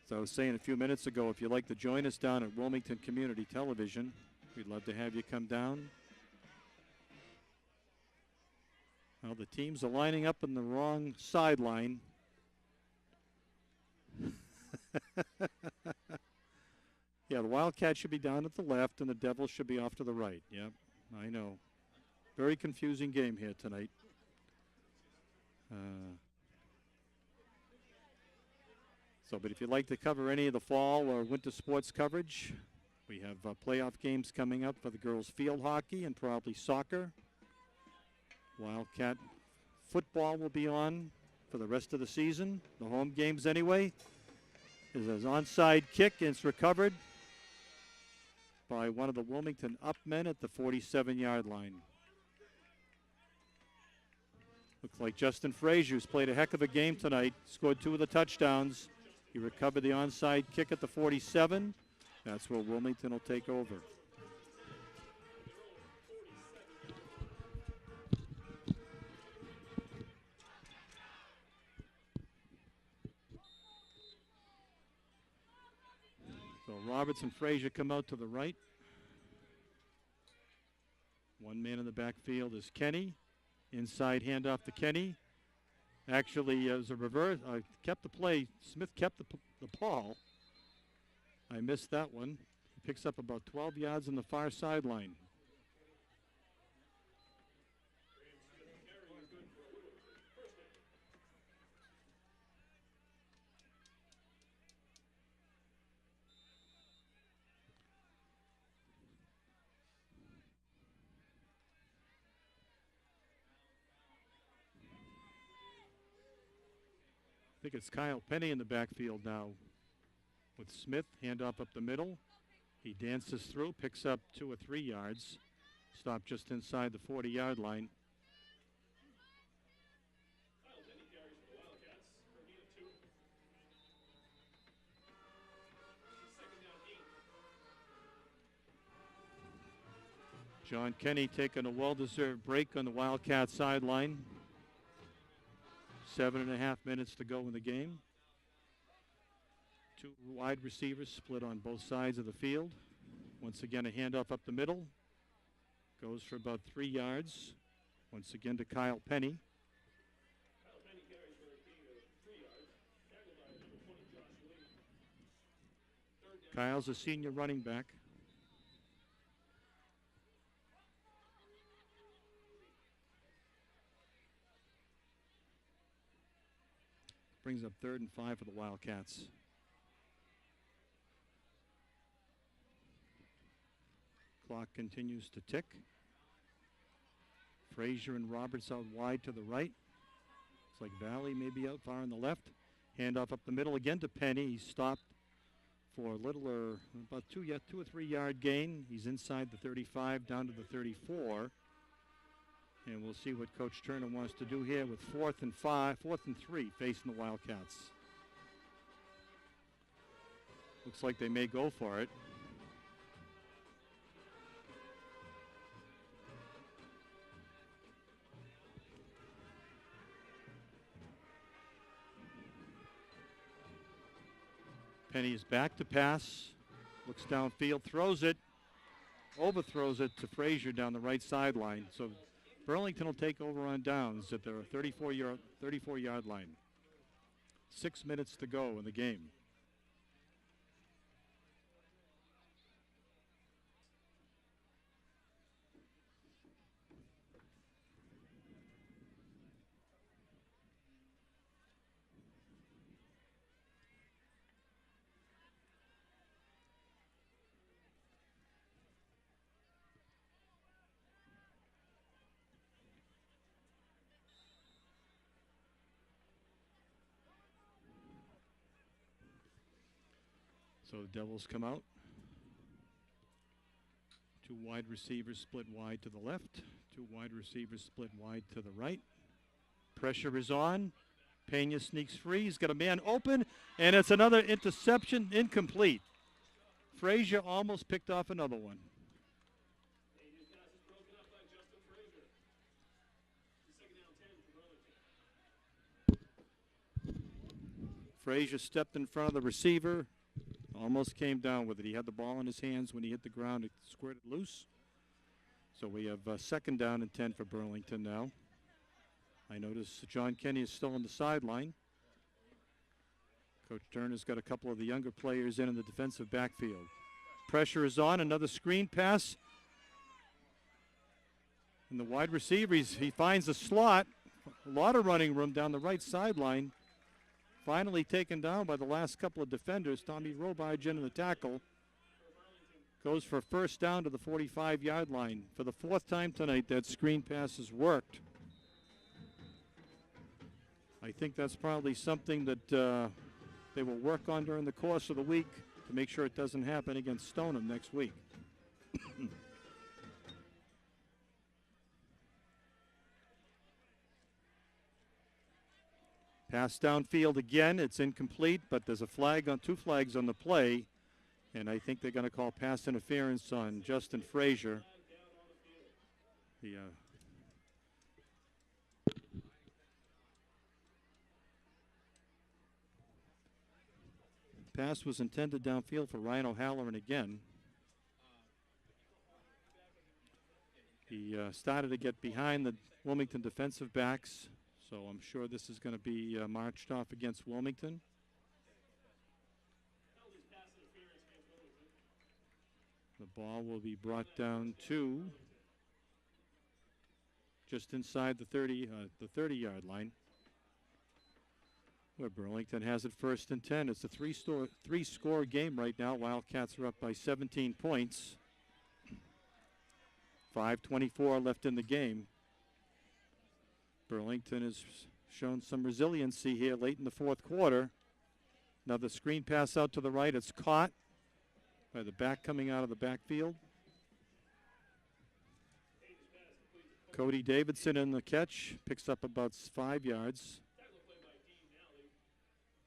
So I was saying a few minutes ago, if you'd like to join us down at Wilmington Community Television, we'd love to have you come down. Well, the teams are lining up in the wrong sideline. Yeah, the Wildcats should be down at the left and the Devils should be off to the right. Yep, I know. Very confusing game here tonight. But if you'd like to cover any of the fall or winter sports coverage, we have playoff games coming up for the girls field hockey and probably soccer. Wildcat Football will be on for the rest of the season, the home games anyway. There's an onside kick, and it's recovered by one of the Wilmington up men at the 47-yard line. Looks like Justin Frazier, who's played a heck of a game tonight, scored 2 of the touchdowns. He recovered the onside kick at the 47. That's where Wilmington will take over. So Roberts and Frazier come out to the right. One man in the backfield is Kenny. Inside handoff to Kenny. Actually, it was a reverse. Kept the play. Smith kept the ball. I missed that one. He picks up about 12 yards on the far sideline. I think it's Kyle Penny in the backfield now with Smith. Handoff up the middle. He dances through, picks up 2 or 3 yards. Stopped just inside the 40-yard line. John Kenny taking a well-deserved break on the Wildcat sideline. 7.5 minutes to go in the game. 2 wide receivers split on both sides of the field. Once again, a handoff up the middle. Goes for about 3 yards. Once again to Kyle Penny. Kyle's a senior running back. Brings up 3rd and 5 for the Wildcats. Clock continues to tick. Frazier and Roberts out wide to the right. Looks like Valley may be out far on the left. Handoff up the middle again to Penny. He stopped for a little or about 2 or 3 yard gain. He's inside the 35 down to the 34. And we'll see what Coach Turner wants to do here with 4th and 3 facing the Wildcats. Looks like they may go for it. Penny is back to pass. Looks downfield, throws it, overthrows it to Frazier down the right sideline. So Burlington will take over on downs at their 34-yard line. 6 minutes to go in the game. So the Devils come out. 2 wide receivers split wide to the left. 2 wide receivers split wide to the right. Pressure is on. Pena sneaks free. He's got a man open, and it's another interception, incomplete. Frazier almost picked off another one. Frazier stepped in front of the receiver. Almost came down with it. He had the ball in his hands when he hit the ground. It squirted loose. So we have 2nd down and 10 for Burlington now. I notice John Kenny is still on the sideline. Coach Turner's got a couple of the younger players in the defensive backfield. Pressure is on. Another screen pass. And the wide receiver, he finds a slot. A lot of running room down the right sideline. Finally taken down by the last couple of defenders. Tommy Robage in the tackle. Goes for 1st down to the 45-yard line. For the 4th time tonight, that screen pass has worked. I think that's probably something that they will work on during the course of the week to make sure it doesn't happen against Stoneham next week. Pass downfield again. It's incomplete, but there's a flag on, 2 flags on the play, and I think they're going to call pass interference on Justin Frazier. The pass was intended downfield for Ryan O'Halloran again. He started to get behind the Wilmington defensive backs, so I'm sure this is going to be marched off against Wilmington. The ball will be brought down to just inside the 30-yard line, where Burlington has it 1st and 10. It's a three-score game right now. Wildcats are up by 17 points. 5:24 left in the game. Burlington has shown some resiliency here late in the 4th quarter. Another screen pass out to the right. It's caught by the back coming out of the backfield. Cody Davidson in the catch. Picks up about 5 yards.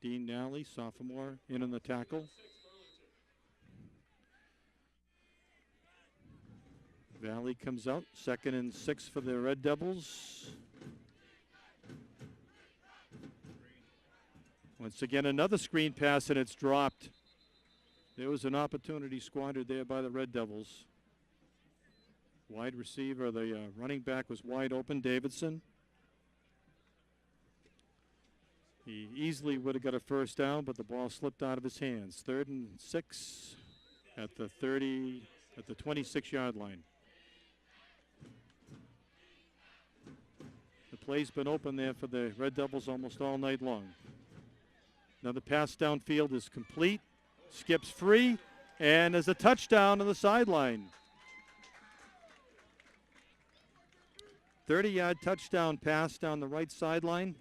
Dean Nally, sophomore, in on the tackle. Valley comes out, 2nd and 6 for the Red Devils. Once again, another screen pass, and it's dropped. There was an opportunity squandered there by the Red Devils. Wide receiver, the running back was wide open, Davidson. He easily would have got a 1st down, but the ball slipped out of his hands. 3rd and 6 at the 26-yard line. The play's been open there for the Red Devils almost all night long. Another pass downfield is complete. Skips free, and there's a touchdown on the sideline. 30-yard touchdown pass down the right sideline.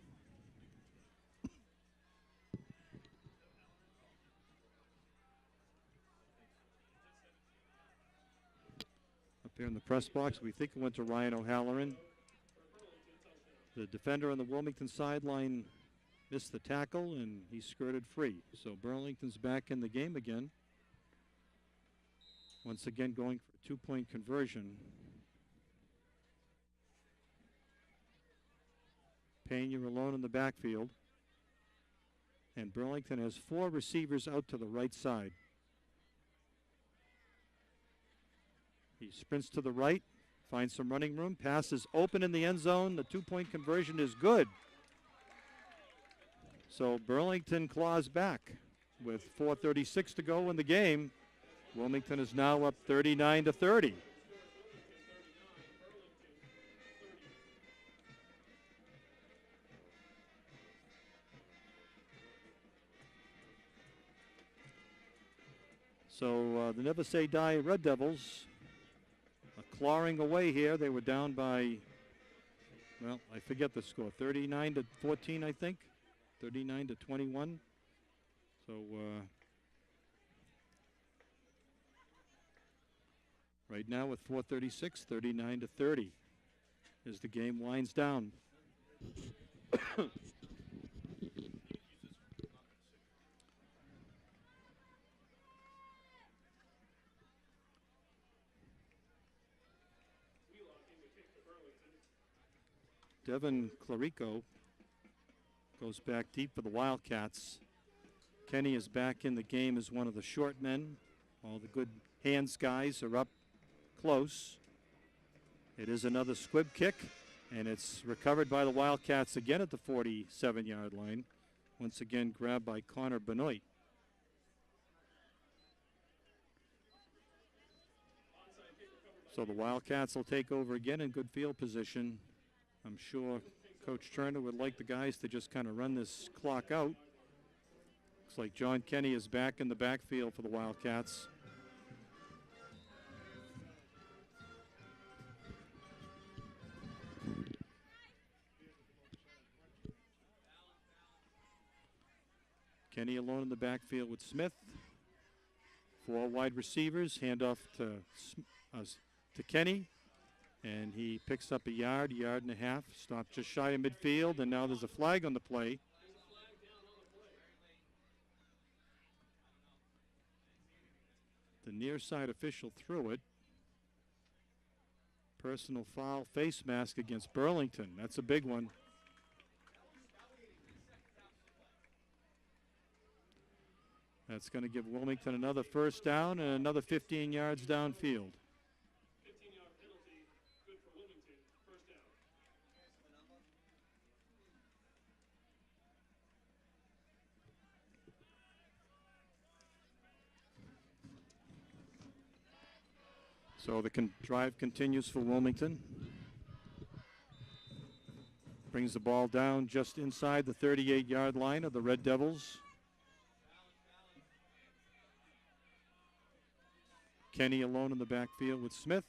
Up here in the press box, we think it went to Ryan O'Halloran. The defender on the Wilmington sideline missed the tackle, and he skirted free. So Burlington's back in the game again. Once again going for a 2-point conversion. Pena alone in the backfield. And Burlington has 4 receivers out to the right side. He sprints to the right, finds some running room, passes open in the end zone. The 2-point conversion is good. So Burlington claws back with 4:36 to go in the game. Wilmington is now up 39-30. So the Never Say Die Red Devils are clawing away here. They were down by, well, I forget the score, 39-14, I think. 39-21. So right now with 4:36, 39-30 as the game winds down. Devin Clarico goes back deep for the Wildcats. Kenny is back in the game as one of the short men. All the good hands guys are up close. It is another squib kick, and it's recovered by the Wildcats again at the 47-yard line. Once again grabbed by Connor Benoit. So the Wildcats will take over again in good field position. I'm sure Coach Turner would like the guys to just kind of run this clock out. Looks like John Kenny is back in the backfield for the Wildcats. Kenny alone in the backfield with Smith. 4 wide receivers. Handoff to Kenny. And he picks up a yard and a half. Stopped just shy of midfield, and now there's a flag on the play. The near side official threw it. Personal foul, face mask against Burlington. That's a big one. That's going to give Wilmington another first down and another 15 yards downfield. 15-yard penalty, good for Wilmington, first down. So the drive continues for Wilmington. Brings the ball down just inside the 38-yard line of the Red Devils. Kenny alone in the backfield with Smith.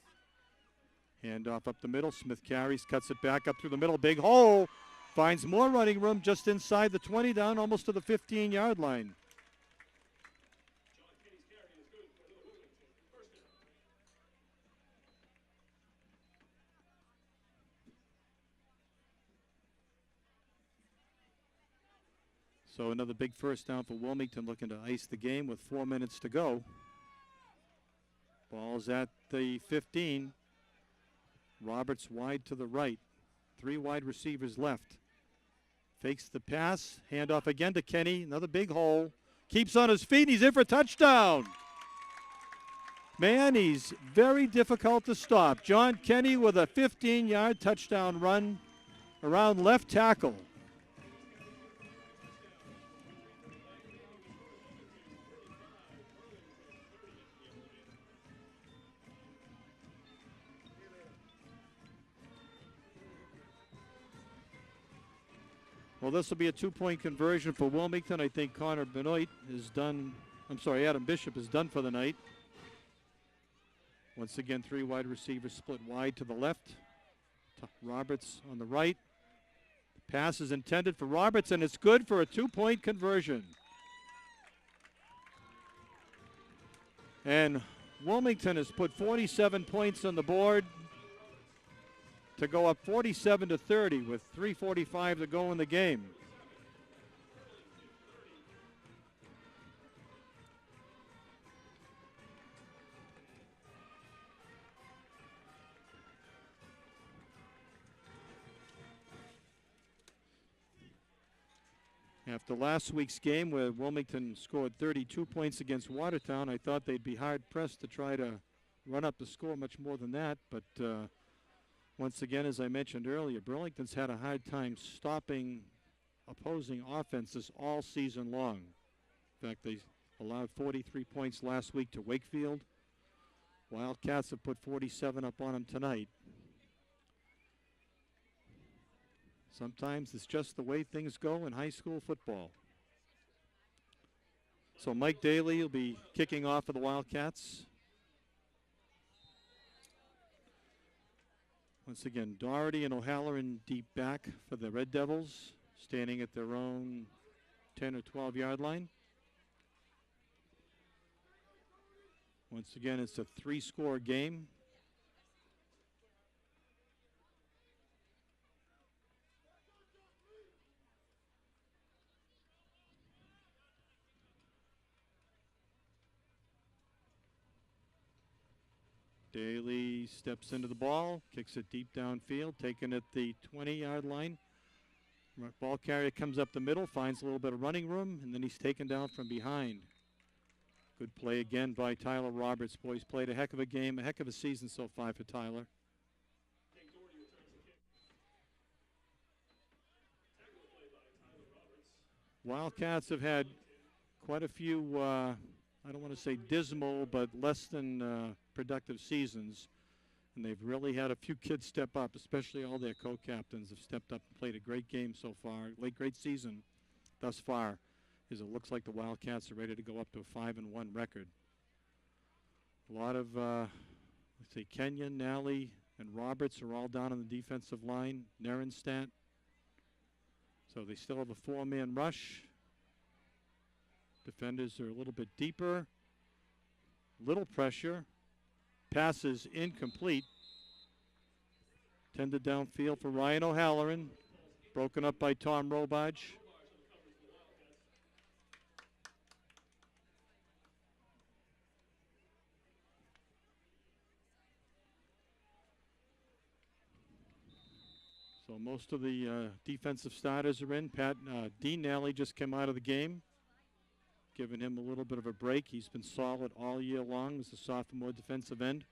Handoff up the middle. Smith carries, cuts it back up through the middle. Big hole. Finds more running room just inside the 20, down almost to the 15-yard line. So another big first down for Wilmington, looking to ice the game with 4 minutes to go. Ball's at the 15. Roberts wide to the right. 3 wide receivers left. Fakes the pass. Handoff again to Kenny. Another big hole. Keeps on his feet. He's in for a touchdown. Man, he's very difficult to stop. John Kenny with a 15-yard touchdown run around left tackle. Well, this will be a 2-point conversion for Wilmington. I think Connor Benoit is done. Adam Bishop is done for the night. Once again, 3 wide receivers split wide to the left. Roberts on the right. The pass is intended for Roberts, and it's good for a 2-point conversion. And Wilmington has put 47 points on the board to go up 47-30 with 3:45 to go in the game. After last week's game where Wilmington scored 32 points against Watertown, I thought they'd be hard-pressed to try to run up the score much more than that, but once again, as I mentioned earlier, Burlington's had a hard time stopping opposing offenses all season long. In fact, they allowed 43 points last week to Wakefield. Wildcats have put 47 up on them tonight. Sometimes it's just the way things go in high school football. So Mike Daly will be kicking off for the Wildcats. Once again, Doherty and O'Halloran deep back for the Red Devils, standing at their own 10 or 12-yard line. Once again, it's a 3-score game. Daly steps into the ball, kicks it deep downfield, taken at the 20-yard line. Ball carrier comes up the middle, finds a little bit of running room, and then he's taken down from behind. Good play again by Tyler Roberts. Boys played a heck of a game, a heck of a season so far for Tyler. Wildcats have had quite a few, I don't want to say dismal, but less than productive seasons. And they've really had a few kids step up, especially all their co-captains have stepped up and played a great game so far. Great season thus far, as it looks like the Wildcats are ready to go up to a 5-1 record. A lot of, let's see, Kenyon, Nally, and Roberts are all down on the defensive line. Nerenstadt. So they still have a 4-man rush. Defenders are a little bit deeper. Little pressure. Passes incomplete. Tended downfield for Ryan O'Halloran. Broken up by Tom Robage. So most of the defensive starters are in. Dean Nally just came out of the game, giving him a little bit of a break. He's been solid all year long as a sophomore defensive end.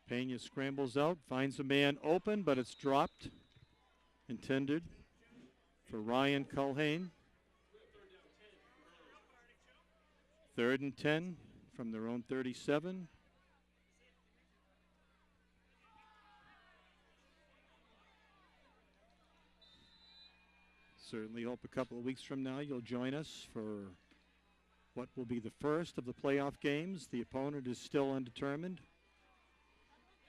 Pena scrambles out, finds a man open, but it's dropped. Intended for Ryan Culhane. 3rd and 10 from their own 37. Certainly hope a couple of weeks from now you'll join us for what will be the first of the playoff games. The opponent is still undetermined.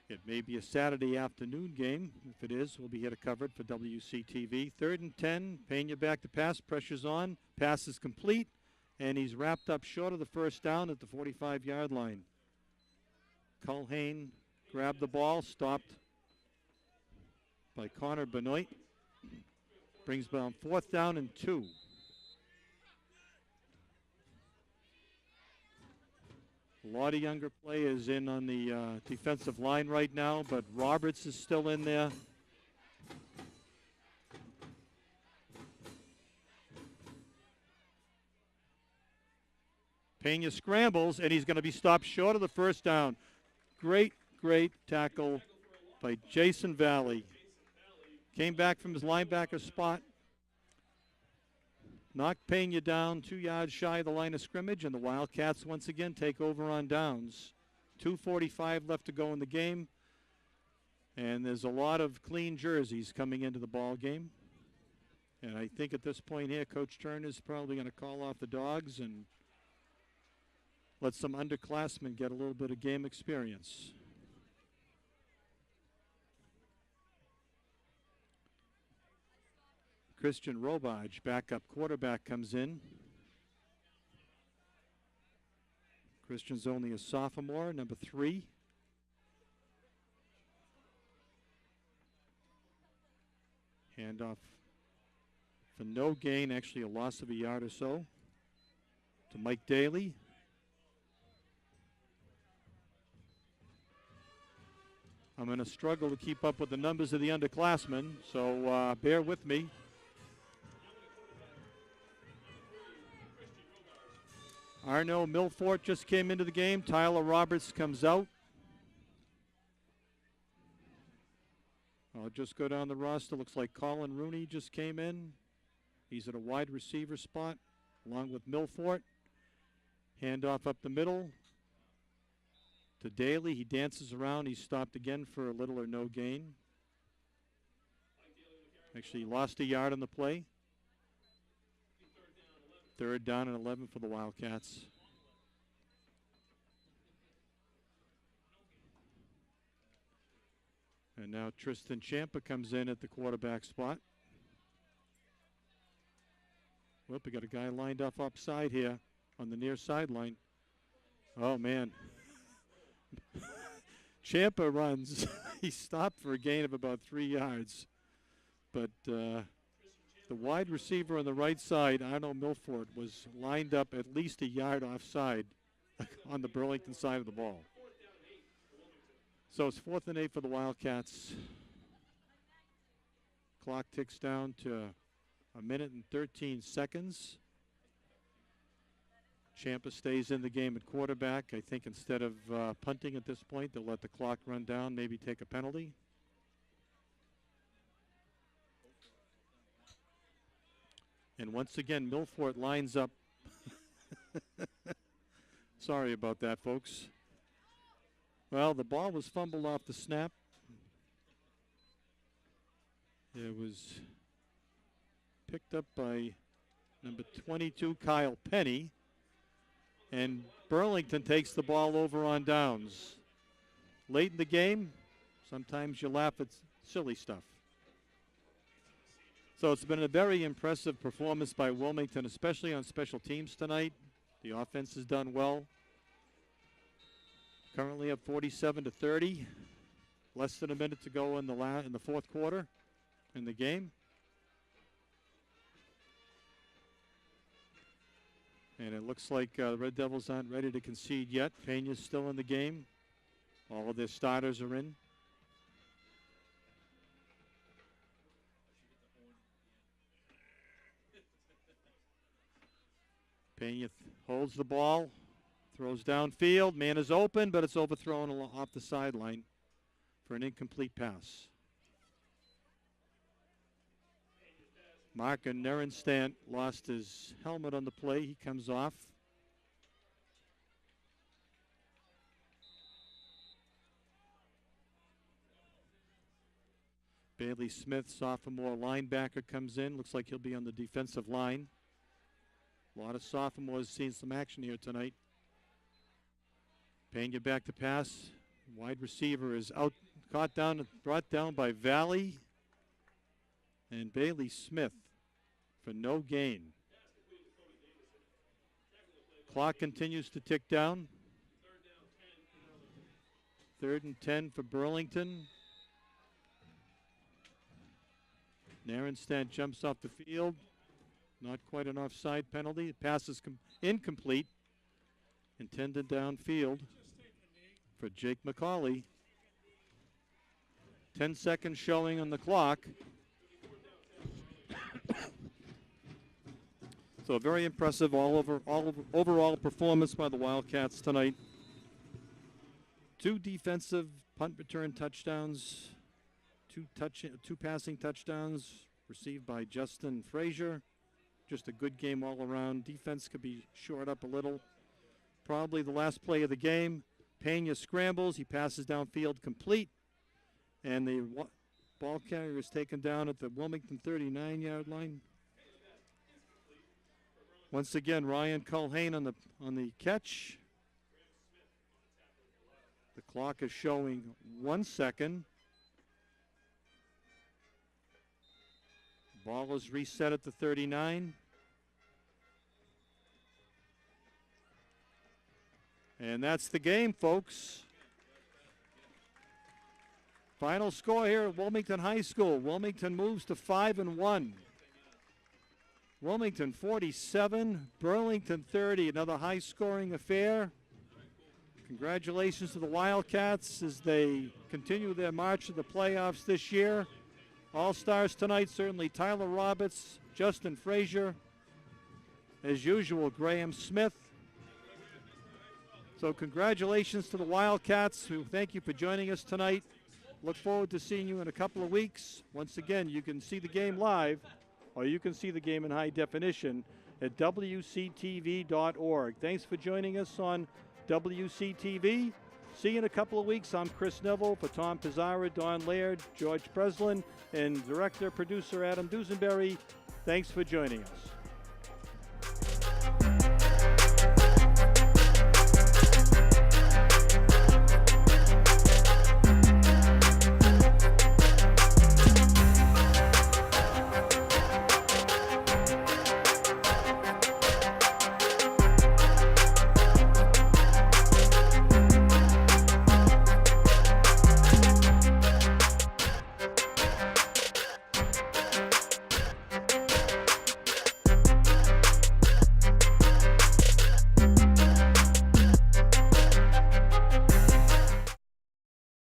It may be a Saturday afternoon game. If it is, we'll be here to cover it for WCTV. 3rd and 10, Pena back to pass, pressure's on, pass is complete, and he's wrapped up short of the first down at the 45-yard line. Culhane grabbed the ball, stopped by Connor Benoit. Brings down 4th down and 2. A lot of younger players in on the defensive line right now, but Roberts is still in there. Pena scrambles, and he's going to be stopped short of the first down. Great tackle by Jason Valley. Came back from his linebacker spot. Knocked Pena down 2 yards shy of the line of scrimmage, and the Wildcats once again take over on downs. 2:45 left to go in the game, and there's a lot of clean jerseys coming into the ball game. And I think at this point here, Coach Turner's probably going to call off the dogs and let some underclassmen get a little bit of game experience. Christian Robage, backup quarterback, comes in. Christian's only a sophomore, number 3. Handoff for no gain, actually a loss of a yard or so, to Mike Daly. I'm going to struggle to keep up with the numbers of the underclassmen, so bear with me. Arno Milfort just came into the game. Tyler Roberts comes out. I'll just go down the roster. Looks like Colin Rooney just came in. He's at a wide receiver spot along with Milfort. Handoff up the middle to Daly. He dances around. He's stopped again for a little or no gain. Actually lost a yard on the play. 3rd down and 11 for the Wildcats. And now Tristan Champa comes in at the quarterback spot. Whoop, we got a guy lined up upside here on the near sideline. Oh, man. Champa runs. He stopped for a gain of about 3 yards. But the wide receiver on the right side, Arno Milford, was lined up at least a yard offside on the Burlington side of the ball. So it's 4th and 8 for the Wildcats. Clock ticks down to 1 minute and 13 seconds. Champa stays in the game at quarterback. I think instead of punting at this point, they'll let the clock run down, maybe take a penalty. And once again, Milfort lines up. Sorry about that, folks. Well, the ball was fumbled off the snap. It was picked up by number 22, Kyle Penny. And Burlington takes the ball over on downs. Late in the game, sometimes you laugh at silly stuff. So it's been a very impressive performance by Wilmington, especially on special teams tonight. The offense has done well. Currently up 47-30. Less than a minute to go in the fourth quarter in the game. And it looks like the Red Devils aren't ready to concede yet. Pena's still in the game. All of their starters are in. Pena holds the ball, throws downfield. Man is open, but it's overthrown off the sideline for an incomplete pass. Mark Nerenstant lost his helmet on the play. He comes off. Bailey Smith, sophomore linebacker, comes in. Looks like he'll be on the defensive line. A lot of sophomores seeing some action here tonight. Pena back to pass. Wide receiver is out, brought down by Valley and Bailey Smith for no gain. Clock continues to tick down. 3rd and 10 for Burlington. Nerenstant jumps off the field. Not quite an offside penalty. The pass is incomplete. Intended downfield for Jake McCauley. 10 seconds showing on the clock. So a very impressive overall performance by the Wildcats tonight. 2 defensive punt return touchdowns, 2 passing touchdowns received by Justin Frazier. Just a good game all around. Defense could be shored up a little. Probably the last play of the game. Pena scrambles. He passes downfield complete. And the ball carrier is taken down at the Wilmington 39-yard line. Once again, Ryan Culhane on the catch. The clock is showing 1 second. Ball is reset at the 39. And that's the game, folks. Final score here at Wilmington High School. Wilmington moves to 5-1. Wilmington 47, Burlington 30. Another high-scoring affair. Congratulations to the Wildcats as they continue their march to the playoffs this year. All-stars tonight, certainly Tyler Roberts, Justin Frazier. As usual, Graham Smith. So congratulations to the Wildcats. Thank you for joining us tonight. Look forward to seeing you in a couple of weeks. Once again, you can see the game live, or you can see the game in high definition at WCTV.org. Thanks for joining us on WCTV. See you in a couple of weeks. I'm Chris Neville. For Tom Pizarro, Don Laird, George Breslin, and director-producer Adam Dusenberry, thanks for joining us.